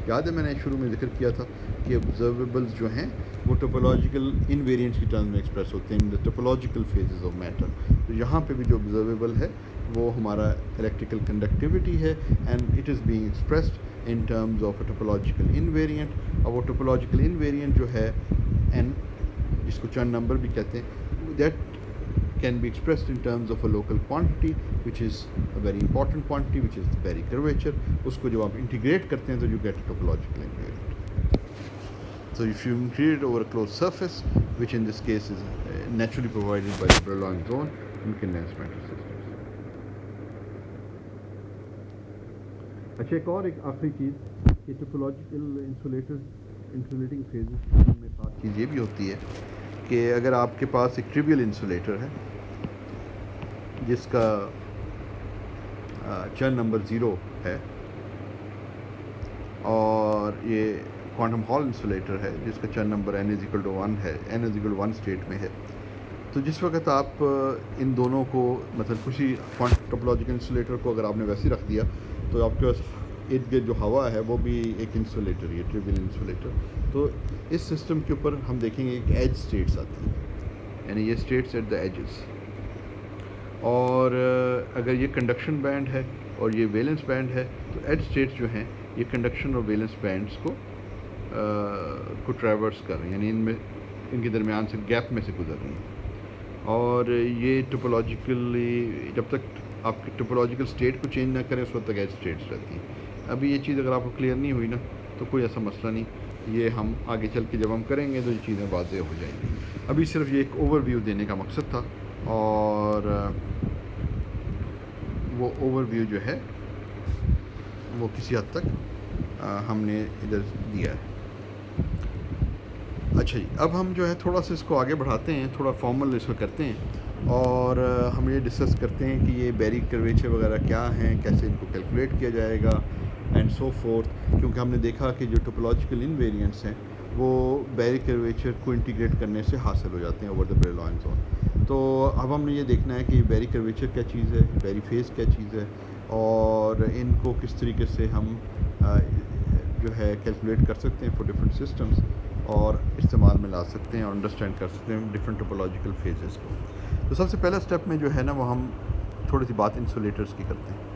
S1: یاد ہے میں نے شروع میں ذکر کیا تھا کہ آبزرویبلز جو ہیں وہ ٹوپولوجیکل انویریئنٹس کی ٹرمز میں ایکسپریس ہوتے ہیں ان دا ٹوپولوجیکل فیزز آف میٹر. تو یہاں پہ بھی جو آبزرویبل ہے وہ ہمارا الیکٹریکل کنڈکٹیوٹی ہے and it is being expressed in terms of a topological invariant. اور وہ ٹوپولوجیکل انویریئنٹ جو ہے این جس کو چرن نمبر بھی کہتے ہیں that can be expressed in terms of a local quantity which is a very important quantity which is the Berry curvature. اس کو جب آپ انٹیگریٹ کرتے ہیں تو you get a topological invariant. So if you integrate over a closed surface which in this case is naturally provided by the Brillouin zone in condensed matter systems. اچھا ایک اور ایک آخری چیز کہ ٹوپولوجیکل انسولیٹنگ فیزز میں خاص چیز یہ بھی ہوتی ہے کہ اگر آپ کے پاس ایک ٹریویل انسولیٹر ہے جس کا چرن نمبر 0 ہے اور یہ کوانٹم ہال انسولیٹر ہے جس کا چرن نمبر n=1 ہے n=1 اسٹیٹ میں ہے. تو جس وقت آپ ان دونوں کو مطلب کسی ٹوپولوجیکل انسولیٹر کو اگر آپ نے ویسے رکھ دیا تو آپ کے پاس ارد گرد جو ہوا ہے وہ بھی ایک انسولیٹر ہے ٹریویل انسولیٹر. تو اس سسٹم کے اوپر ہم دیکھیں گے کہ ایج اسٹیٹس آتی ہیں یعنی یہ اسٹیٹس ایٹ دا ایجز. اور اگر یہ کنڈکشن بینڈ ہے اور یہ ویلنس بینڈ ہے تو ایج اسٹیٹس جو ہیں یہ کنڈکشن اور ویلنس بینڈس کو ٹریورس کر رہے ہیں یعنی ان کے درمیان سے گیپ میں سے گزر رہی ہیں. اور یہ ٹوپولوجیکلی جب تک آپ کی ٹوپولوجیکل اسٹیٹ کو چینج نہ کریں اس وقت تک ایج اسٹیٹس رہتی ہیں. ابھی یہ چیز اگر آپ کو کلیئر نہیں ہوئی نا تو کوئی ایسا مسئلہ نہیں. یہ ہم آگے چل کے جب ہم کریں گے تو یہ چیزیں واضح ہو جائیں گی. ابھی صرف یہ ایک اوور ویو دینے کا مقصد تھا اور وہ اوور ویو جو ہے وہ کسی حد تک ہم نے ادھر دیا ہے. اچھا جی اب ہم جو ہے تھوڑا سا اس کو آگے بڑھاتے ہیں تھوڑا فارمل اس کو کرتے ہیں اور ہم یہ ڈسکس کرتے ہیں کہ یہ بیری کرویچر وغیرہ کیا ہیں کیسے ان کو کیلکولیٹ کیا جائے گا اینڈ سو فورتھ. کیونکہ ہم نے دیکھا کہ جو ٹوپولوجیکل انویریئنٹس ہیں وہ بیری کرویچر کو انٹیگریٹ کرنے سے حاصل ہو جاتے ہیں اوور دا بریلوئن زون. تو اب ہم نے یہ دیکھنا ہے کہ بیری کرویچر کیا چیز ہے بیری فیز کیا چیز ہے اور ان کو کس طریقے سے ہم جو ہے کیلکولیٹ کر سکتے ہیں فور ڈفرینٹ سسٹمز اور استعمال میں لا سکتے ہیں اور انڈرسٹینڈ کر سکتے ہیں ڈفرینٹ ٹوپولوجیکل فیزز کو. تو سب سے پہلا اسٹیپ میں جو ہے نا وہ ہم تھوڑی سی بات انسولیٹرز کی کرتے ہیں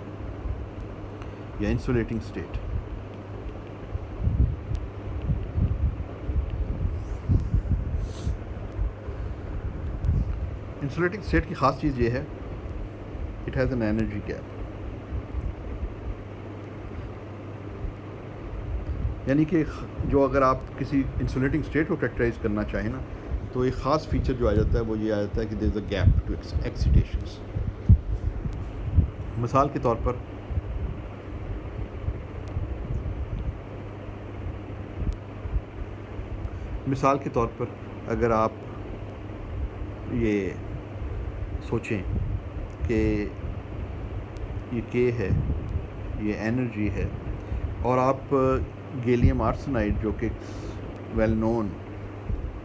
S1: یا انسولیٹنگ اسٹیٹ. انسولیٹنگ اسٹیٹ کی خاص چیز یہ ہے it has an energy gap, یعنی کہ جو اگر آپ کسی انسولیٹنگ اسٹیٹ کو کریکٹرائز کرنا چاہیں نا تو ایک خاص فیچر جو آ جاتا ہے وہ یہ آ جاتا ہے کہ there is a gap to ایکسیٹیشنس. مثال کے طور پر اگر آپ یہ سوچیں کہ یہ کے ہے، یہ انرجی ہے، اور آپ گیلیم آرسنائڈ جو کہ well known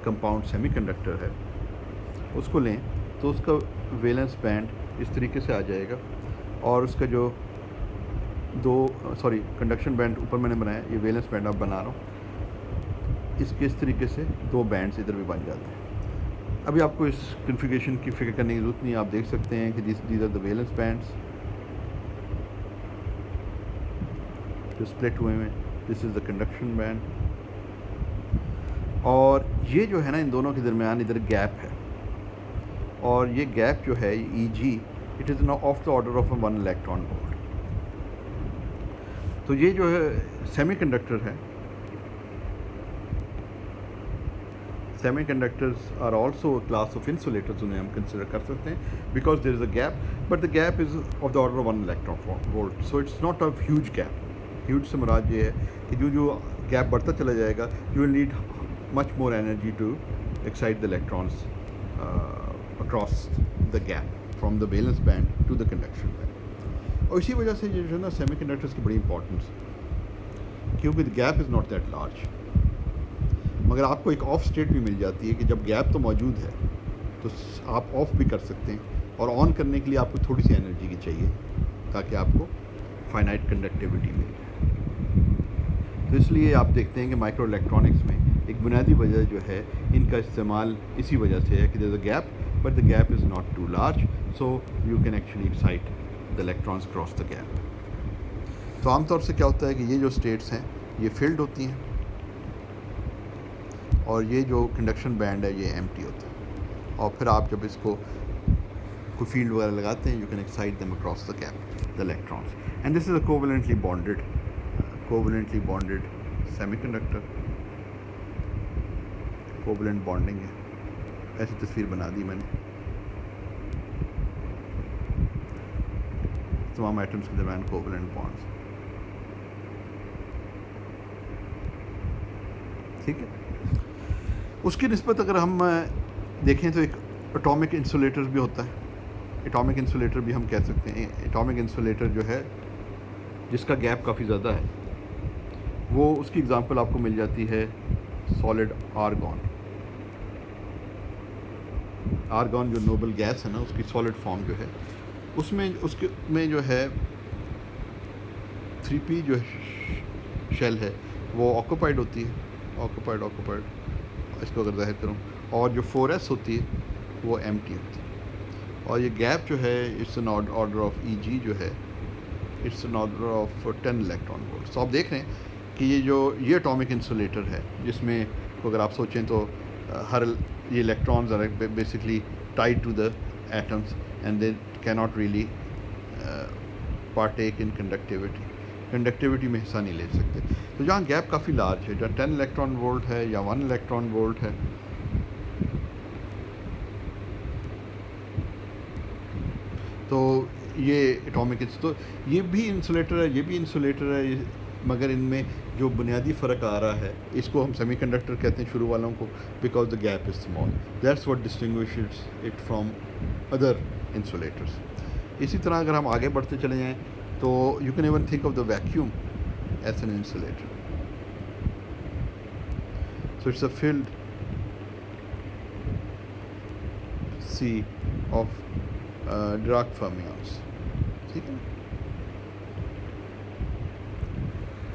S1: compound semiconductor ہے اس کو لیں تو اس کا ویلنس بینڈ اس طریقے سے آ جائے گا، اور اس کا جو کنڈکشن بینڈ اوپر میں نے بنایا، یہ ویلنس بینڈ اب بنا رہا ہوں، اس طریقے سے دو بینڈز ادھر بھی بن جاتے ہیں. ابھی آپ کو اس کنفیگریشن کی فکر کرنے کی ضرورت نہیں، آپ دیکھ سکتے ہیں کہ these are the valence bands جو سپلٹ ہوئے ہیں، دس از دا کنڈکشن بینڈ، اور یہ جو ہے نا ان دونوں کے درمیان ادھر گیپ ہے، اور یہ گیپ جو ہے E G it is of the order of 1 electron volt. تو یہ جو ہے سیمی کنڈکٹر ہے، semiconductors are also a class of insulators, انہیں ہم کنسیڈر کر سکتے ہیں because there is a gap, but the gap is of the order of 1 electron volt. So it's not a huge gap. Huge سے مراد یہ ہے کہ جو گیپ بڑھتا چلا جائے گا you will need much more energy to excite the electrons across the gap from the valence band to the conduction band. اور اسی وجہ سے جو ہے نا سیمی کنڈکٹرز کی بڑی امپورٹنس، کیونکہ دا gap is not that large. مگر آپ کو ایک آف اسٹیٹ بھی مل جاتی ہے کہ جب گیپ تو موجود ہے تو آپ آف بھی کر سکتے ہیں، اور آن کرنے کے لیے آپ کو تھوڑی سی انرجی کی چاہیے تاکہ آپ کو فائنائٹ کنڈکٹیوٹی مل جائے. تو اس لیے آپ دیکھتے ہیں کہ مائکرو الیکٹرانکس میں ایک بنیادی وجہ جو ہے ان کا استعمال اسی وجہ سے ہے کہ there is a gap but the gap is not too large, so you can actually excite the electrons cross the gap. تو عام طور سے کیا ہوتا ہے کہ یہ جو اسٹیٹس ہیں یہ فلڈ ہوتی ہیں، اور یہ جو کنڈکشن بینڈ ہے یہ ایمٹی ہوتا ہے، اور پھر آپ جب اس کو کوئی فیلڈ وغیرہ لگاتے ہیں you can excite them across the gap the electrons. And this is a covalently bonded semiconductor. Covalent bonding ہے، ایسی تصویر بنا دی میں نے. تمام ایٹمس کے درمیان کوولنٹ بانڈز، ٹھیک ہے. اس کی نسبت اگر ہم دیکھیں تو ایک اٹامک انسولیٹر بھی ہوتا ہے. اٹامک انسولیٹر بھی ہم کہہ سکتے ہیں. اٹامک انسولیٹر جو ہے جس کا گیپ کافی زیادہ ہے، وہ اس کی اگزامپل آپ کو مل جاتی ہے سالڈ آرگون. آرگون جو نوبل گیس ہے نا، اس کی سالڈ فارم جو ہے اس میں جو ہے 3p جو شیل ہے وہ آکوپائڈ ہوتی ہے، آکوپائڈ اس کو اگر ظاہر کروں، اور جو 4s ہوتی ہے وہ ایمٹی ہوتی ہے. اور یہ گیپ جو ہے it's an order of E G جو ہے it's an order of 10 electron volt. تو آپ دیکھ رہے ہیں کہ یہ اٹامک انسولیٹر ہے جس میں اگر آپ سوچیں تو ہر یہ electrons are basically tied to the atoms and they کی not really partake in conductivity میں حصہ نہیں لے سکتے. تو جہاں گیپ کافی لارج ہے، جہاں 10 electron volt ہے یا 1 electron volt ہے، تو یہ اٹامک تو یہ بھی انسولیٹر ہے، یہ بھی انسولیٹر ہے، مگر ان میں جو بنیادی فرق آ رہا ہے اس کو ہم سیمی کنڈکٹر کہتے ہیں شروع والوں کو because the gap is small. That's what distinguishes it from other insulators. اسی طرح اگر ہم آگے بڑھتے چلے جائیں تو you can even think of the vacuum as an insulator. So it's a filled sea of Dirac fermions. ٹھیک ہے.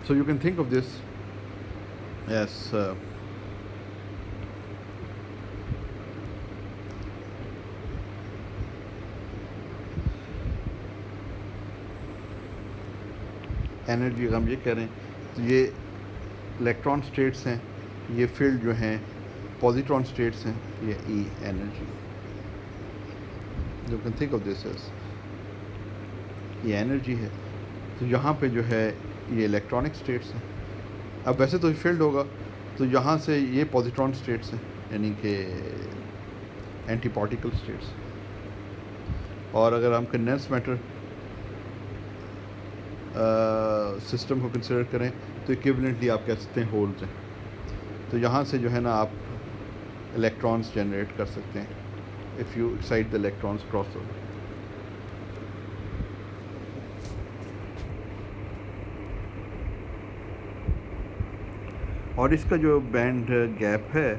S1: So you can think of this as energy. اگر ہم یہ کہہ رہے ہیں تو یہ الیکٹران اسٹیٹس ہیں، یہ فیلڈ جو ہیں پوزیٹران اسٹیٹس ہیں، یہ E energy. You can think of this as یہ انرجی ہے. تو یہاں پہ جو ہے یہ الیکٹرانک اسٹیٹس ہیں. اب ویسے تو فیلڈ ہوگا تو یہاں سے یہ پوزیٹران اسٹیٹس ہیں یعنی کہ اینٹی پارٹیکل اسٹیٹس. اور اگر ہم کنڈینس میٹر سسٹم کو کنسیڈر کریں تو ایکویولنٹلی آپ کہہ سکتے ہیں ہولز ہیں. تو یہاں سے جو ہے نا آپ الیکٹرانس جنریٹ کر سکتے ہیں if you excite the electrons cross over. اور اس کا جو بینڈ گیپ ہے,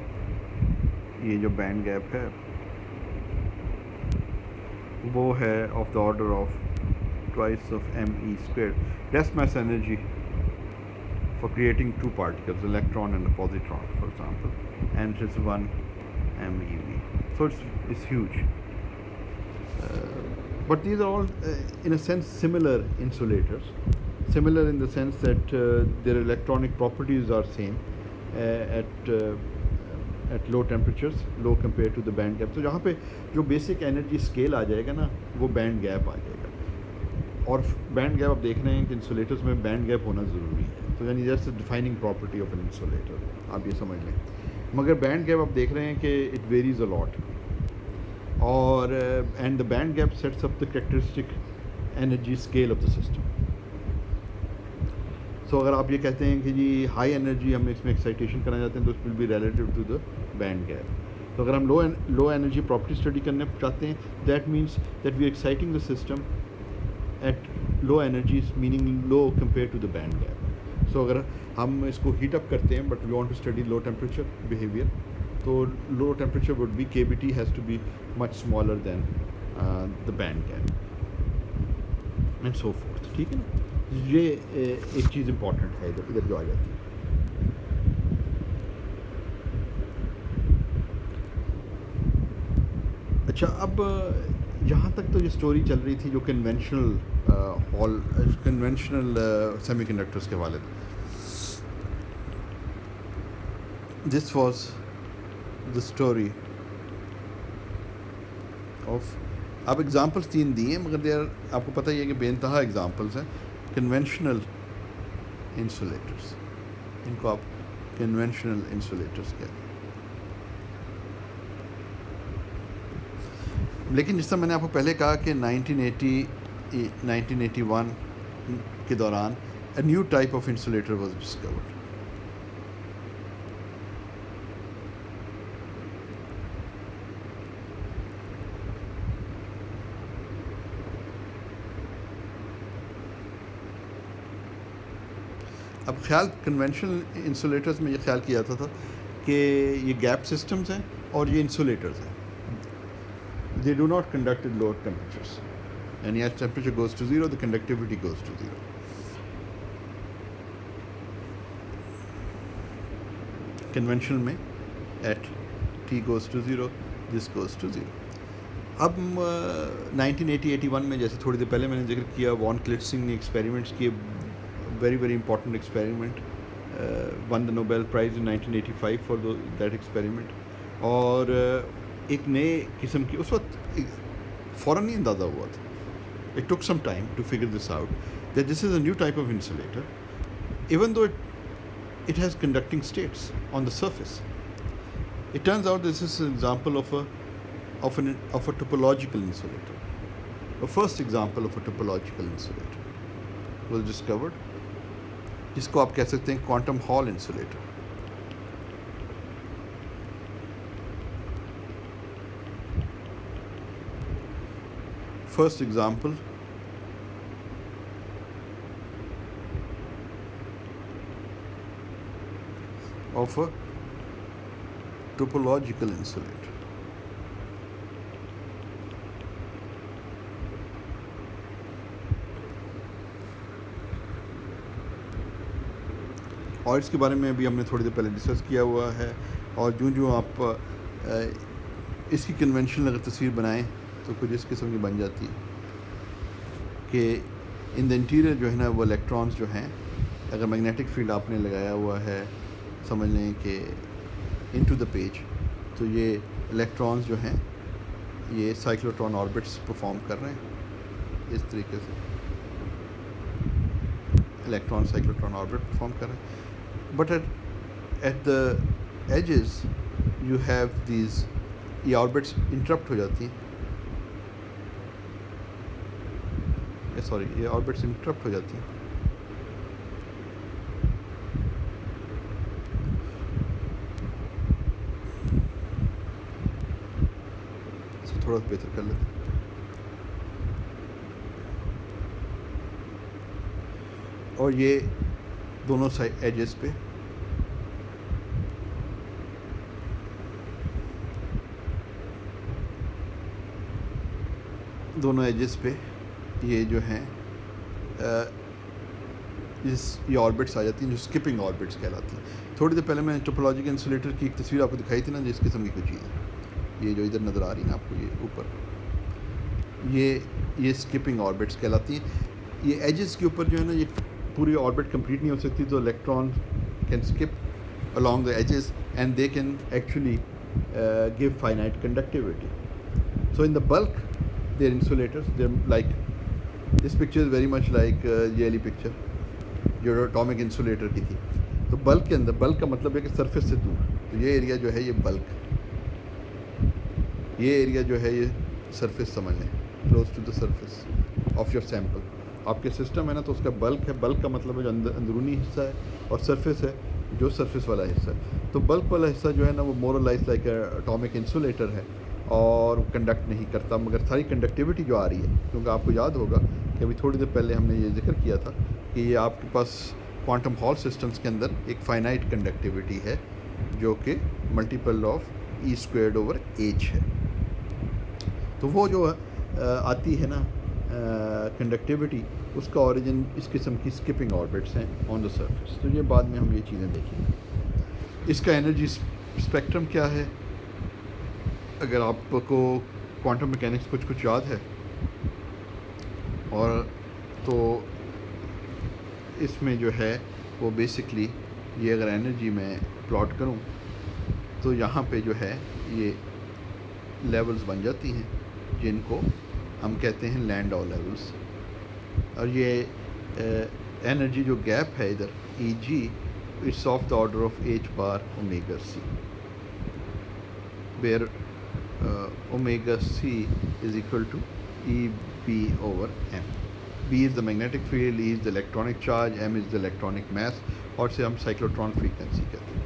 S1: یہ جو بینڈ گیپ ہے وہ ہے of the order of twice of me². Rest mass energy for creating two particles, electron and a positron, for example, and it is 1 MeV. So it's huge. But these are all, in a sense, similar insulators. Similar in the sense that their electronic properties are same at low temperatures, low compared to the band gap. So جہاں پہ جو basic energy scale آ جائے گا نا وہ band gap آ جائے گا. اور band gap آپ دیکھ رہے ہیں کہ انسولیٹرز میں بینڈ گیپ ہونا ضروری ہے. تو یعنی that's defining property of an insulator, آپ یہ سمجھ لیں. مگر بینڈ گیپ آپ دیکھ رہے ہیں کہ اٹ ویریز اے لاٹ, اور and the band gap sets up the characteristic energy scale of the system. So اگر آپ یہ کہتے ہیں کہ جی ہائی انرجی ہم اس میں ایکسائٹیشن کرنا چاہتے ہیں تو it will be relative to the band gap. تو اگر ہم لو انرجی پراپرٹی اسٹڈی کرنا چاہتے ہیں that means that we are exciting the system at low energies, meaning low compared to the band gap. So اگر ہم اس کو ہیٹ اپ کرتے ہیں but we want to study low temperature behaviour, تو low temperature would be KBT has to be much smaller than the band gap and so forth. ٹھیک ہے نا. یہ ایک چیز امپورٹنٹ ہے ادھر جو آ جاتی ہے. اچھا, اب جہاں تک تو یہ اسٹوری چل رہی تھی جو کنونشنل سیمی کنڈکٹرس کے حوالے سے, this was the story of. اب ایگزامپلس 3 دیے ہیں مگر دیر آپ کو پتہ ہی ہے کہ بے انتہا ایگزامپلس ہیں کنونشنل انسولیٹرس. ان کو آپ کنونشنل انسولیٹرس کہتے ہیں. لیکن جس طرح میں نے آپ کو پہلے کہا کہ 1981 کے دوران اے new type of insulator was discovered. اب خیال کنونشنل انسولیٹرز میں یہ خیال کیا جاتا تھا کہ یہ گیپ سسٹمز ہیں اور یہ انسولیٹرز ہیں. They do not conduct at lower temperatures. And as temperature goes to 0, the conductivity goes to 0. Conventional میں at T goes to 0, this goes to 0. اب 1980-81 میں جیسے تھوڑی دیر پہلے میں نے ذکر کیا, وان کلیٹسنگ نے ایکسپیریمنٹس کیے, very very important experiment, one the Nobel prize in 1985 for that experiment. اور ایک نئے قسم کی اس وقت فوراً ہی اندازہ ہوا تھا. It took some time to figure this out that this is a new type of insulator even though it has conducting states on the surface. It turns out this is example of a topological insulator. The first example of a topological insulator was discovered, جس کو آپ کہہ سکتے ہیں quantum Hall insulator. First example of a topological insulator. اور اس کے بارے میں بھی ہم نے تھوڑی دیر پہلے ڈسکس کیا ہوا ہے. اور جو آپ اس کی کنونشنل اگر تصویر بنائیں تو کچھ اس قسم کی بن جاتی ہے کہ ان دا انٹیریئر جو ہے نا وہ الیکٹرانس جو ہیں, اگر میگنیٹک فیلڈ آپ نے لگایا ہوا ہے سمجھ لیں کہ ان ٹو دا پیج, تو یہ الیکٹرانس جو ہیں یہ سائیکلوٹران آربٹس پرفارم کر رہے ہیں اس طریقے سے. الیکٹران سائیکلوٹران آربٹ پرفارم کر رہے ہیں. But at the edges you have these, یہ آربٹس انٹرپٹ ہو جاتی ہیں, سوری یہ آربٹس انٹرپٹ ہو جاتی ہیں. تھوڑا سا بہتر کر لیتے ہیں. اور یہ دونوں سائڈ ایجز پہ یہ جو ہیں یہ آربٹس آ جاتی ہیں جو اسکپنگ آربٹس کہلاتی ہیں. تھوڑی دیر پہلے میں ٹوپولوجیکل انسولیٹر کی ایک تصویر آپ کو دکھائی تھی نا, جس قسم کی کچھ چیز ہے. یہ جو ادھر نظر آ رہی ہیں آپ کو, یہ اوپر یہ اسکپنگ آربٹس کہلاتی ہیں. یہ ایجز کے اوپر جو ہے نا, یہ پوری آربٹ کمپلیٹ نہیں ہو سکتی, تو electron can skip along the edges and they can actually give finite conductivity. So in the bulk they're insulators, they're like, this picture is very much like یہ والی پکچر جو اٹامک انسولیٹر کی تھی. تو بلک کے اندر, بلک کا مطلب ہے کہ سرفیس سے دور, تو یہ ایریا جو ہے یہ بلک, یہ ایریا جو ہے یہ سرفیس سمجھ لیں, close to the surface of your sample. آپ کے سسٹم ہے نا, تو اس کا بلک ہے. بلک کا مطلب ہے جو اندرونی حصہ ہے, اور سرفیس ہے جو سرفیس والا حصہ ہے. تو بلک والا حصہ جو ہے نا, وہ مورلائز لائک اٹامک انسولیٹر ہے, اور کنڈکٹ نہیں کرتا, مگر ساری کنڈکٹیوٹی جو آ رہی ہے, کیونکہ آپ کو یاد ہوگا کہ ابھی تھوڑی دیر پہلے ہم نے یہ ذکر کیا تھا کہ یہ آپ کے پاس کوانٹم ہال سسٹمز کے اندر ایک فائنائٹ کنڈکٹیوٹی ہے جو کہ ملٹیپل آف E²/H ہے. تو وہ جو آتی ہے نا کنڈکٹیوٹی, اس کا اوریجن اس قسم کی اسکپنگ آربٹس ہیں آن دا سرفیس. تو یہ بعد میں ہم یہ چیزیں دیکھیں گے. اس کا انرجی اسپیکٹرم کیا ہے, اگر آپ کو کوانٹم میکینکس کچھ یاد ہے, اور تو اس میں جو ہے وہ بیسکلی یہ اگر انرجی میں پلاٹ کروں تو یہاں پہ جو ہے یہ لیولز بن جاتی ہیں جن کو ہم کہتے ہیں لینڈاؤ لیولز. اور یہ انرجی جو گیپ ہے ادھر E G, it's of the order of H⁻ω⁻c, where ωc is equal to EB/m. B is the magnetic field, E is the electronic charge, m is the electronic mass, اور سے ہم سائیکلوٹران frequency کہتے ہیں.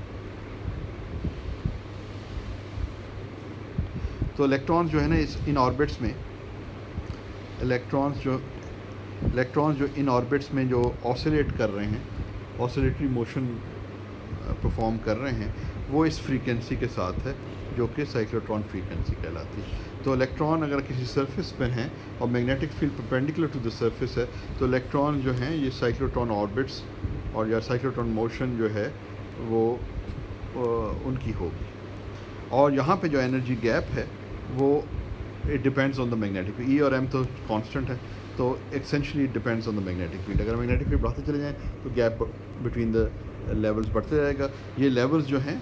S1: تو electrons جو ہے نا ان orbits میں, الیکٹرانز جو ان آربٹس میں جو آسیلیٹ کر رہے ہیں, آسیلیٹری موشن پرفارم کر رہے ہیں, وہ اس فریکوینسی کے ساتھ ہے جو کہ سائیکلوٹران فریکوینسی کہلاتی ہے. تو الیکٹران اگر کسی سرفیس پہ ہیں اور magnetic field perpendicular to the surface ہے, تو الیکٹران جو ہیں یہ سائیکلوٹران آربٹس اور یا سائیکلوٹران موشن جو ہے وہ ان کی ہوگی. اور یہاں پہ جو انرجی گیپ ہے وہ it depends on the magnetic field. E اور ایم تو کانسٹنٹ ہے, تو essentially it depends on the magnetic field. اگر میگنیٹک فیلڈ بڑھتے چلے جائیں تو گیپ بٹوین دا لیولز بڑھتے جائے گا. یہ لیولز جو ہیں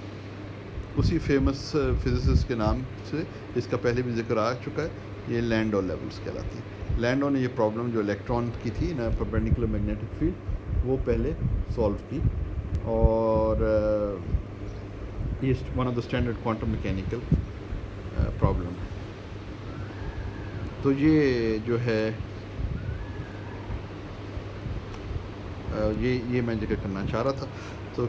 S1: اسی فیمس فزسسٹ کے نام سے, اس کا پہلے بھی ذکر آ چکا ہے, یہ لینڈو لیولز کہلاتی ہیں. لینڈو نے یہ پرابلم جو الیکٹران کی تھی نا, پرپینڈیکولر میگنیٹک فیلڈ, وہ پہلے سولو کی, اور یہ one of the standard quantum mechanical problem ہے. تو یہ جو ہے یہ میں ذکر کرنا چاہ رہا تھا. تو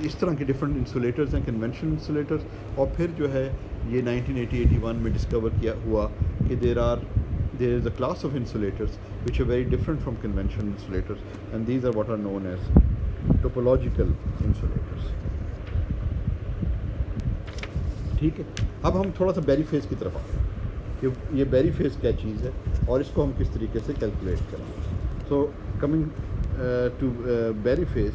S1: اس طرح کے ڈفرینٹ انسولیٹرز ہیں, کنونشنل انسولیٹرز. اور پھر جو ہے یہ 1980-81 میں ڈسکور کیا ہوا کہ there is a class of insulators which are very different from conventional insulators, and these are what are known as topological insulators. ٹھیک ہے, اب ہم تھوڑا سا بیری فیز کی طرف آتے ہیں کہ یہ بیری فیز کیا چیز ہے اور اس کو ہم کس طریقے سے کیلکولیٹ کریں. سو کمنگ ٹو بیری phase,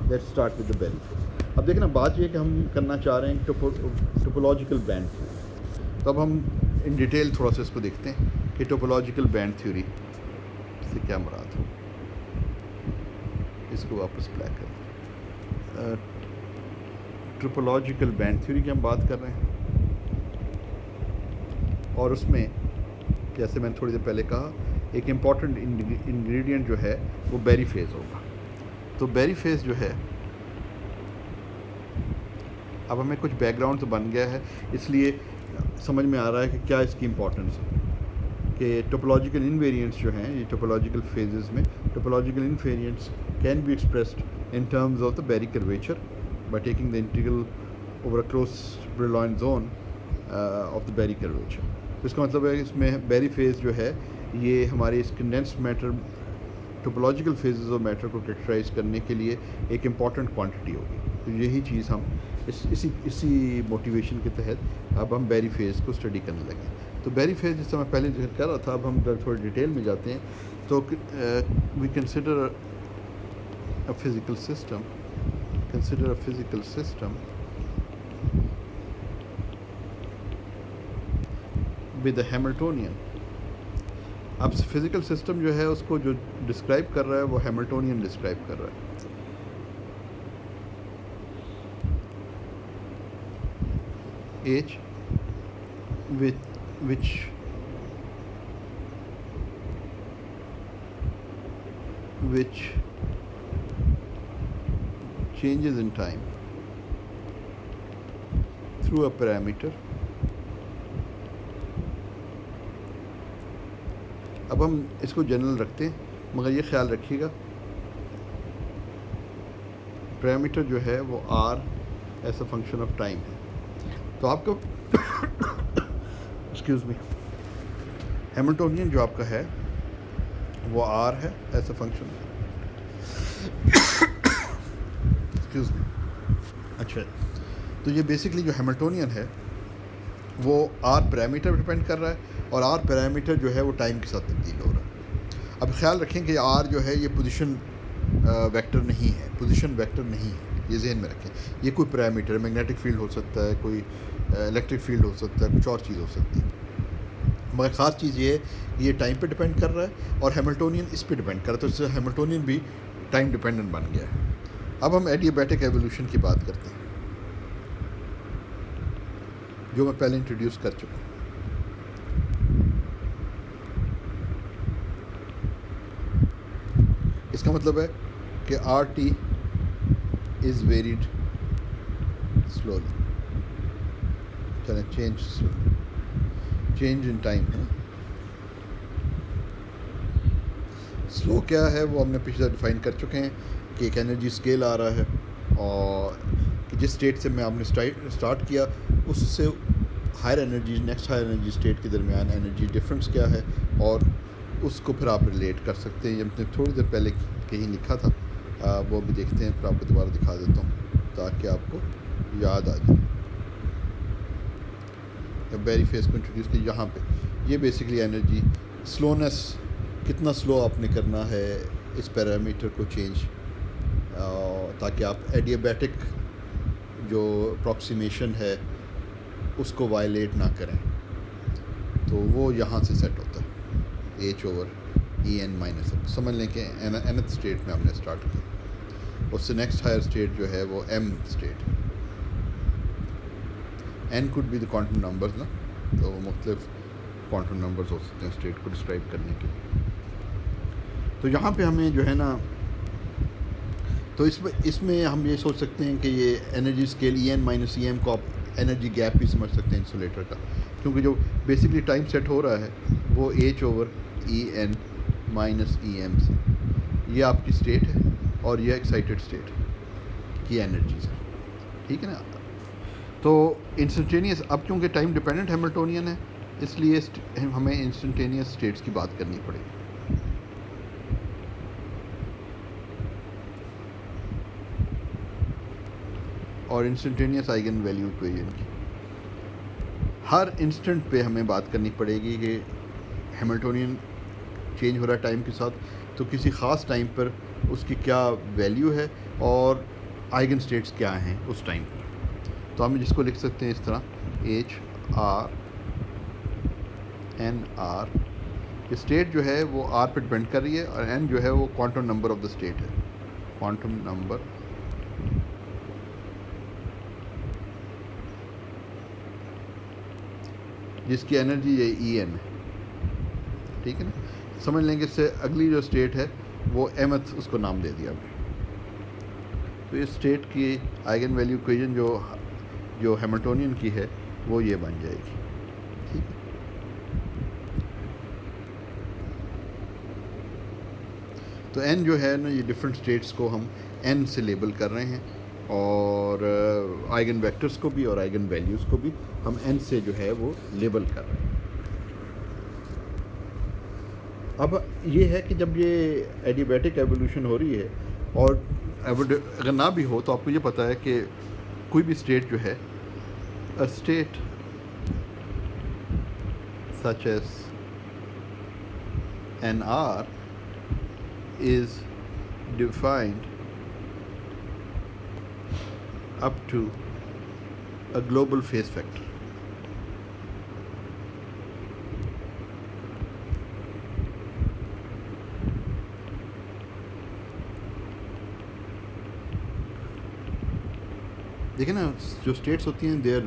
S1: let's start with the بیری فیز. اب دیکھیں نا, بات یہ کہ ہم کرنا چاہ رہے ہیں ٹوپولوجیکل بینڈ تھیوری. تو اب ہم ان ڈیٹیل تھوڑا سا اس کو دیکھتے ہیں کہ ٹوپولوجیکل بینڈ تھیوری سے کیا مراد ہو. اس کو واپس پلے کریں. ٹروپولوجیکل بینڈ تھیوری کی ہم بات کر رہے ہیں، اور اس میں جیسے میں نے تھوڑی دیر پہلے کہا ایک امپورٹنٹ انگریڈینٹ جو ہے وہ بیری فیز ہوگا. تو بیری فیز جو ہے، اب ہمیں کچھ بیک گراؤنڈ تو بن گیا ہے، اس لیے سمجھ میں آ رہا ہے کہ کیا اس کی امپورٹنس ہے کہ ٹوپولوجیکل انویریئنٹس جو ہیں یہ ٹوپولوجیکل فیزز میں topological invariants can be expressed in terms of the Berry curvature by taking the integral over a close Brillouin zone of the Berry curvature. تو اس کا مطلب ہے کہ اس میں بیری فیز جو ہے یہ ہمارے اس condensed matter topological phases of matter کو کریکٹرائز کرنے کے لیے ایک امپورٹنٹ کوانٹٹی ہوگی. تو یہی چیز ہم اسی موٹیویشن کے تحت اب ہم بیری فیز کو اسٹڈی کرنے لگے. تو بیری فیز جس سے میں پہلے ذکر کر رہا تھا، اب ہم تھوڑی ڈیٹیل میں جاتے ہیں. تو we consider a physical system with a Hamiltonian. اب فزیکل سسٹم جو ہے اس کو جو ڈسکرائب کر رہا ہے وہ ہیملٹونین ڈسکرائب کر رہا ہے. H which changes in time through a parameter. اب ہم اس کو جنرل رکھتے ہیں، مگر یہ خیال رکھیے گا پیرامیٹر جو ہے وہ R as a function of time ہے. تو آپ کا ایکسکیوز می ہیملٹونین جو آپ کا ہے وہ R ہے as a function. Excuse me. اچھا، تو یہ بیسکلی جو ہیملٹونین ہے وہ R پیرامیٹر پہ ڈپینڈ کر رہا ہے، اور R پیرامیٹر جو ہے وہ ٹائم کے ساتھ تبدیل ہو رہا ہے. اب خیال رکھیں کہ R جو ہے یہ پوزیشن ویکٹر نہیں ہے، پوزیشن ویکٹر نہیں ہے، یہ ذہن میں رکھیں. یہ کوئی پیرامیٹر ہے، میگنیٹک فیلڈ ہو سکتا ہے، کوئی الیکٹرک فیلڈ ہو سکتا ہے، کچھ اور چیز ہو سکتی ہے. مگر خاص چیز یہ ہے کہ یہ ٹائم پہ ڈپینڈ کر رہا ہے اور ہیملٹونین اس پہ ڈپینڈ کر رہا ہے. تو اس سے ہیملٹونین بھی ٹائم ڈپینڈنٹ بن گیا ہے. اب ہم ایڈیابیٹک ایوولوشن کی بات کرتے ہیں جو میں پہلے انٹروڈیوس کر چکا ہوں. اس کا مطلب ہے کہ R t is varied slowly. چلیں چینج ان ٹائم ہے. سلو کیا ہے وہ ہم نے پچھلے ڈیفائن کر چکے ہیں کہ ایک انرجی اسکیل آ رہا ہے، اور کہ جس اسٹیٹ سے میں آپ نے اسٹارٹ کیا اس سے higher energy next higher energy state کے درمیان انرجی ڈفرینس کیا ہے، اور اس کو پھر آپ ریلیٹ کر سکتے ہیں. یہ تھوڑی دیر پہلے کہیں لکھا تھا، وہ بھی دیکھتے ہیں، پھر آپ کو دوبارہ دکھا دیتا ہوں تاکہ آپ کو یاد آ جائے. بیری فیز کو انٹروڈیوس کی یہاں پہ یہ بیسکلی انرجی سلونیس کتنا سلو آپ نے کرنا ہے اس پیرامیٹر کو چینج، تاکہ آپ ایڈیابیٹک جو اپروکسیمیشن ہے اس کو وائلیٹ نہ کریں. تو وہ یہاں سے سیٹ ہوتا ہے H/En-. سمجھ لیں کہ nth اسٹیٹ میں ہم نے اسٹارٹ کیا، اس سے نیکسٹ ہائر اسٹیٹ جو ہے وہ m state. n could be the quantum numbers نا، تو مختلف کوانٹم نمبرز ہو سکتے ہیں اسٹیٹ کو ڈسکرائب کرنے کے. تو یہاں پہ ہمیں جو ہے نا، تو اس میں ہم یہ سوچ سکتے ہیں کہ یہ انرجی اسکیل En-Em کو آپ انرجی گیپ بھی سمجھ سکتے ہیں انسولیٹر کا، کیونکہ جو بیسکلی ٹائم سیٹ ہو رہا ہے وہ H/En - Em سے. یہ آپ کی اسٹیٹ ہے اور یہ ایکسائٹیڈ اسٹیٹ کی انرجیز ہے. ٹھیک ہے نا. تو انسٹنٹینیس اب کیونکہ ٹائم ڈیپینڈنٹ ہیملٹونین ہے، اس لیے ہمیں انسٹنٹینیس اسٹیٹس کی بات کرنی پڑے گی. اور انسٹنٹینیس آئیگن ویلیو ایکویژن کی ہر انسٹنٹ پہ ہمیں بات کرنی پڑے گی کہ ہیملٹونین چینج ہو رہا ہے ٹائم کے ساتھ، تو کسی خاص ٹائم پر اس کی کیا ویلیو ہے اور آئیگن اسٹیٹس کیا ہیں اس ٹائم پر. تو ہم جس کو لکھ سکتے ہیں اس طرح H/R n/R. اسٹیٹ جو ہے وہ R پہ ڈپینڈ کر رہی ہے، اور n جو ہے وہ quantum number of the state ہے. کوانٹم نمبر جس کی انرجی ہے EN ہے. ٹھیک ہے نا. سمجھ لیں کہ اس سے اگلی جو اسٹیٹ ہے وہ mth اس کو نام دے دیا ہم نے. تو اس اسٹیٹ کی آئگن ویلیو ایکویشن جو ہیملٹونین کی ہے وہ یہ بن جائے گی. ٹھیک ہے. تو n جو ہے نا یہ ڈفرینٹ اسٹیٹس کو ہم n سے لیبل کر رہے ہیں, اور آئگن ویکٹرز کو بھی اور آئگن ویلیوز کو بھی ہم n سے جو ہے وہ لیبل کر رہے ہیں. اب یہ ہے کہ جب یہ ایڈیابیٹک ایوولوشن ہو رہی ہے, اور اگر نہ بھی ہو تو آپ کو یہ پتہ ہے کہ کوئی بھی اسٹیٹ جو ہے, a state such as an R is defined up to a global phase factor. دیکھیں نا, جو اسٹیٹس ہوتی ہیں they are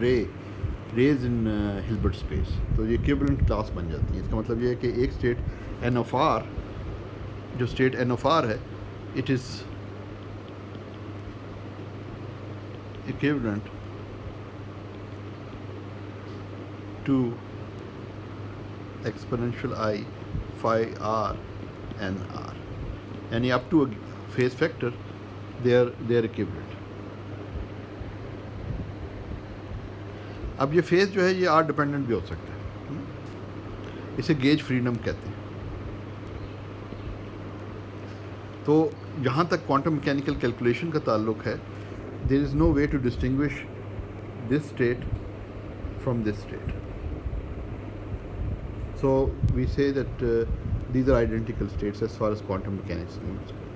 S1: rays in Hilbert space, تو یہ ایکویولنٹ کلاس بن جاتی ہیں. اس کا مطلب یہ ہے کہ ایک اسٹیٹ n of R, جو اسٹیٹ n of R ہے, it is equivalent to exponential I phi R n R, یعنی up to a phase factor they are equivalent. اب یہ فیز جو ہے یہ R ڈپینڈنٹ بھی ہو سکتا ہے, اسے گیج فریڈم کہتے ہیں. تو جہاں تک کوانٹم میکینیکل کیلکولیشن کا تعلق ہے, there is no way to distinguish this state from this state. So we say that these are identical states as far as quantum mechanics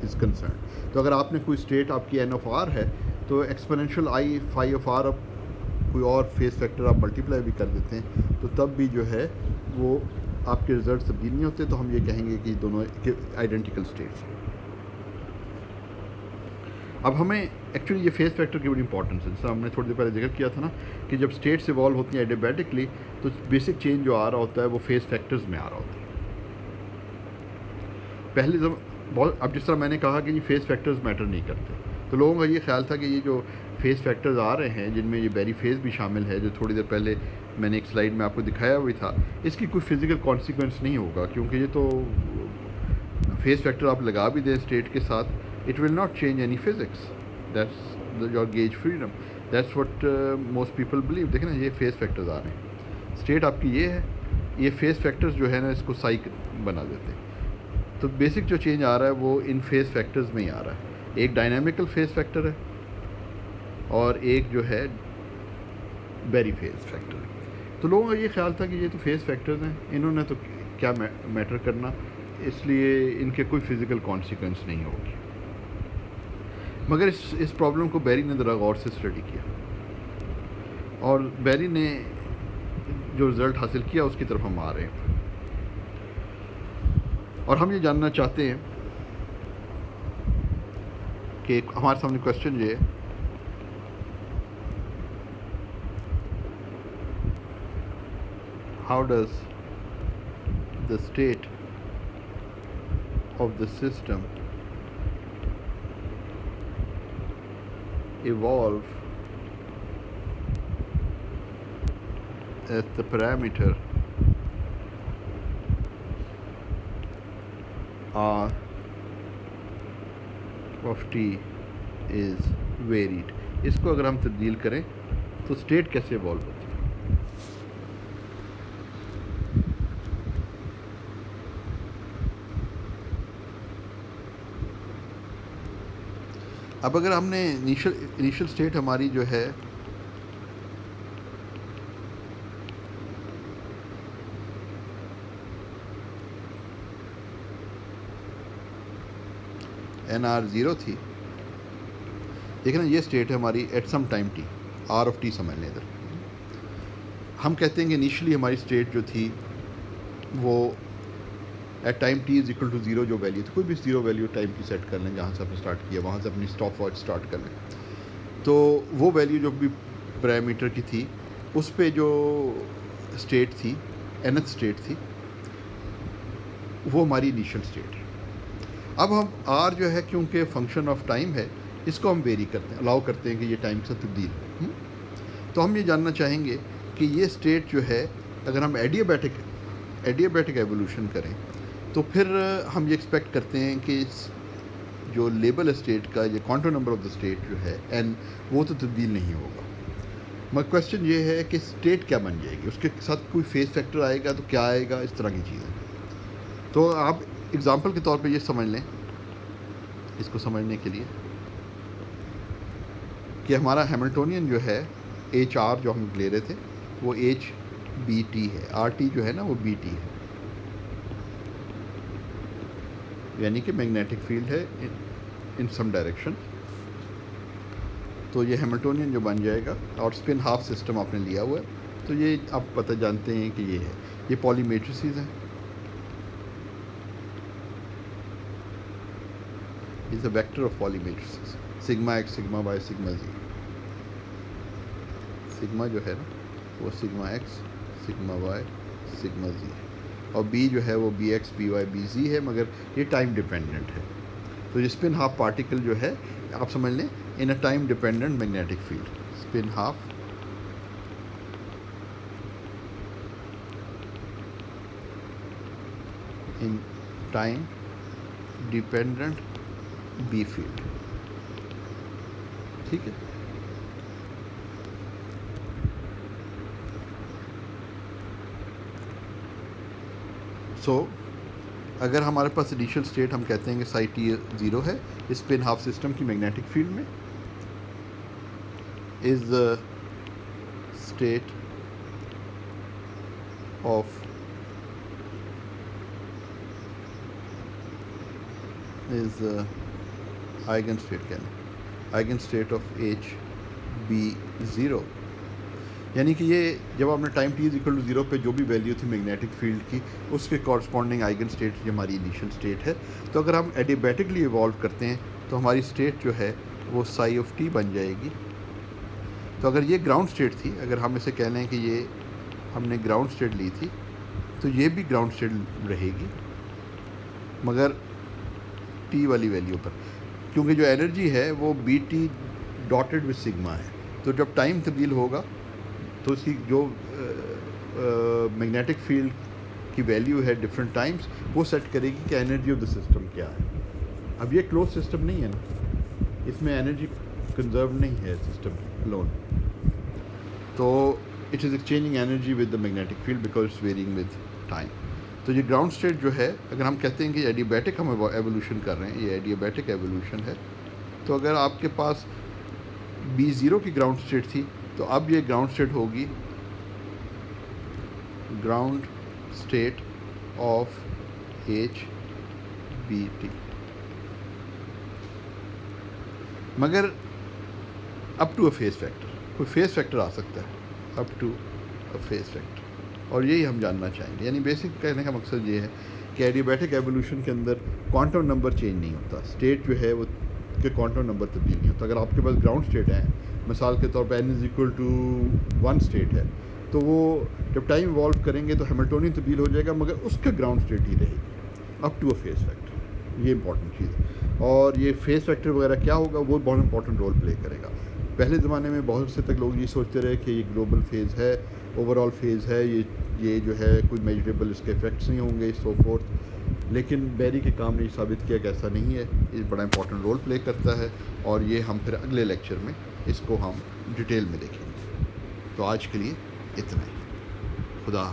S1: is concerned. تو اگر آپ نے کوئی اسٹیٹ آپ کی n of R ہے, تو exponential I phi of R اب کوئی اور فیز فیکٹر آپ ملٹیپلائی بھی کر دیتے ہیں, تو تب بھی جو ہے وہ آپ کے رزلٹ تبدیل نہیں ہوتے. تو ہم یہ کہیں گے کہ دونوں آئیڈینٹیکل اسٹیٹس ہیں. اب ہمیں ایکچولی یہ فیز فیکٹر کی بڑی امپورٹنس ہے. جیسا ہم نے تھوڑی دیر پہلے ذکر کیا تھا نا کہ جب اسٹیٹس ایوالو ہوتی ہیں ایڈیابیٹکلی, تو بیسک چینج جو آ رہا ہوتا ہے وہ فیز فیکٹرز میں آ رہا ہوتا ہے. پہلے اب جس طرح میں نے کہا کہ یہ فیز فیکٹرز میٹر نہیں کرتے, تو لوگوں کا یہ خیال تھا کہ یہ جو فیز فیکٹرز آ رہے ہیں جن میں یہ بیری فیز بھی شامل ہے, جو تھوڑی دیر پہلے میں نے ایک سلائیڈ میں آپ کو دکھایا ہوئی تھا, اس کی کوئی فزیکل کانسیکوینس نہیں ہوگا, کیونکہ یہ تو فیز فیکٹر آپ لگا بھی دیں اسٹیٹ کے ساتھ, it will not change any physics. That's your gauge freedom, that's what most people believe. دیکھیں نا, یہ فیز فیکٹرز آ رہے ہیں, اسٹیٹ آپ کی یہ ہے, یہ فیز فیکٹرز جو ہے نا اس کو سائیک بنا دیتے ہیں. تو بیسک جو چینج آ رہا ہے وہ ان فیز فیکٹرز میں ہی آ رہا ہے. ایک ڈائنامیکل فیز فیکٹر ہے اور ایک جو ہے بیری فیز فیکٹر ہے. تو لوگوں کا یہ خیال تھا کہ یہ تو فیز فیکٹرز ہیں, انہوں نے تو کیا میٹر کرنا, اس لیے ان کے کوئی فزیکل کانسیکوینس نہیں ہوگی. مگر اس پرابلم کو بیری نے ذرا غور سے اسٹڈی کیا, اور بیری نے جو رزلٹ حاصل کیا اس کی طرف ہم آ رہے ہیں. اور ہم یہ جاننا چاہتے ہیں کہ ہمارے سامنے کوشچن یہ ہے, how does the state of the system evolve as the parameter R of t is varied. اس کو اگر ہم تبدیل کریں تو اسٹیٹ کیسے ایوالو ہوتی ہے. اب اگر ہم نے انیشل اسٹیٹ ہماری جو ہے NR0 تھی, دیکھیں نا یہ اسٹیٹ ہے ہماری at some time t, R of t سمجھ لیں ادھر. ہم کہتے ہیں کہ انیشلی ہماری اسٹیٹ جو تھی وہ at time T is equal to 0 جو ویلیو تھی, کوئی بھی 0 ویلیو ٹائم کی سیٹ کر لیں جہاں سے آپ نے اسٹارٹ کیا, وہاں سے اپنی اسٹاپ واچ اسٹارٹ کر لیں. تو وہ ویلیو جو بھی پیرامیٹر کی تھی اس پہ جو اسٹیٹ تھی nth اسٹیٹ تھی، وہ ہماری انیشل اسٹیٹ ہے۔ اب ہم آر جو ہے کیونکہ فنکشن آف ٹائم ہے، اس کو ہم ویری کرتے ہیں، الاؤ کرتے ہیں کہ یہ ٹائم سے تبدیل ہو۔ تو ہم یہ جاننا چاہیں گے کہ یہ اسٹیٹ جو ہے اگر ہم ایڈیابیٹک ایوولوشن کریں تو پھر ہم یہ ایکسپیکٹ کرتے ہیں کہ جو لیبل اسٹیٹ کا یہ quantum number of the state جو ہے n، وہ تو تبدیل نہیں ہوگا۔ مگر کویشچن یہ ہے کہ اسٹیٹ کیا بن جائے گی، اس کے ساتھ کوئی فیز فیکٹر آئے گا تو کیا آئے گا، اس طرح کی چیزیں۔ تو آپ اگزامپل کے طور پہ یہ سمجھ لیں، اس کو سمجھنے کے لیے، کہ ہمارا ہیملٹونین جو ہے ایچ آر جو ہم لے رہے تھے وہ ایچ بی ٹی ہے، آر ٹی جو ہے نا وہ بی ٹی ہے، یعنی کہ میگنیٹک فیلڈ ہے ان سم ڈائریکشن۔ تو یہ ہیملٹونین جو بن جائے گا، اور اسپن ہاف سسٹم آپ نے لیا ہوا ہے، تو یہ آپ پتہ جانتے ہیں کہ یہ ہے، یہ پولی میٹریسز ہیں، is a vector of Pauli matrices, sigma X, sigma Y, sigma Z. Sigma جو ہے نا وہ sigma X, sigma Y, sigma Z, اور بی جو ہے وہ B X, B Y, B Z ہے، مگر یہ ٹائم ڈیپینڈنٹ ہے۔ تو یہ اسپن ہاف پارٹیکل جو ہے آپ سمجھ لیں in a time dependent magnetic field, spin half in time dependent B field, ٹھیک ہے۔ سو اگر ہمارے پاس انیشیل اسٹیٹ ہم کہتے ہیں کہ سائی ٹی 0 ہے، اسپن ہاف سسٹم کی میگنیٹک فیلڈ میں is the state of is eigenstate, کہنا eigenstate of H B 0، یعنی کہ یہ جب آپ نے time T is equal to 0 پہ جو بھی ویلیو تھی میگنیٹک فیلڈ کی، اس کے کورسپونڈنگ آئگن اسٹیٹ یہ ہماری انیشیل اسٹیٹ ہے۔ تو اگر ہم ایڈیابیٹکلی ایوالو کرتے ہیں تو ہماری اسٹیٹ جو ہے وہ سائی آف ٹی بن جائے گی۔ تو اگر یہ گراؤنڈ اسٹیٹ تھی، اگر ہم اسے کہہ لیں کہ یہ ہم نے گراؤنڈ اسٹیٹ لی تھی، تو یہ بھی گراؤنڈ اسٹیٹ رہے گی، مگر ٹی والی ویلیو پر، کیونکہ جو انرجی ہے وہ B T dotted with sigma ہے۔ تو جب ٹائم تبدیل ہوگا تو اس کی جو میگنیٹک فیلڈ کی ویلیو ہے ڈفرینٹ ٹائمز، وہ سیٹ کرے گی کہ انرجی آف دا سسٹم کیا ہے۔ اب یہ کلوز سسٹم نہیں ہے نا، اس میں انرجی کنزرو نہیں ہے سسٹم لون، تو it is exchanging energy with the magnetic field because it's varying with time. تو یہ گراؤنڈ اسٹیٹ جو ہے، اگر ہم کہتے ہیں کہ ایڈیابیٹک ہم ایوولوشن کر رہے ہیں، یہ ایڈیابیٹک ایوولوشن ہے، تو اگر آپ کے پاس بی 0 کی گراؤنڈ اسٹیٹ تھی، تو اب یہ گراؤنڈ اسٹیٹ ہوگی ground state of H B T, مگر up to a phase factor, کوئی فیز فیکٹر آ سکتا ہے up to a phase factor, اور یہی ہم جاننا چاہیں گے۔ یعنی بیسک کہنے کا مقصد یہ ہے کہ ایڈیابیٹک ایوولوشن کے اندر کوانٹم نمبر چینج نہیں ہوتا، اسٹیٹ جو ہے وہ کہ کوانٹم نمبر تبدیل نہیں ہوتا۔ اگر آپ کے پاس گراؤنڈ اسٹیٹ ہے، مثال کے طور پہ n is equal to 1 state ہے، تو وہ جب ٹائم ایوالو کریں گے تو ہیملٹونین تبدیل ہو جائے گا، مگر اس کا گراؤنڈ اسٹیٹ ہی رہے گی up to a phase factor. یہ امپورٹنٹ چیز ہے، اور یہ فیز فیکٹر وغیرہ کیا ہوگا وہ بہت امپورٹنٹ رول پلے کرے گا۔ پہلے زمانے میں بہت سے تک لوگ یہ سوچتے رہے کہ یہ گلوبل فیز ہے، اوور آل فیز ہے، یہ جو ہے کوئی میجریبل اس کے افیکٹس نہیں ہوں گے، سو فورتھ، لیکن بیری کے کام نے یہ ثابت کیا کہ ایسا نہیں ہے، یہ بڑا امپورٹنٹ رول پلے کرتا ہے، اور یہ ہم پھر اگلے لیکچر میں اس کو ہم ڈیٹیل میں دیکھیں گے۔ تو آج کے لیے اتنا ہی، خدا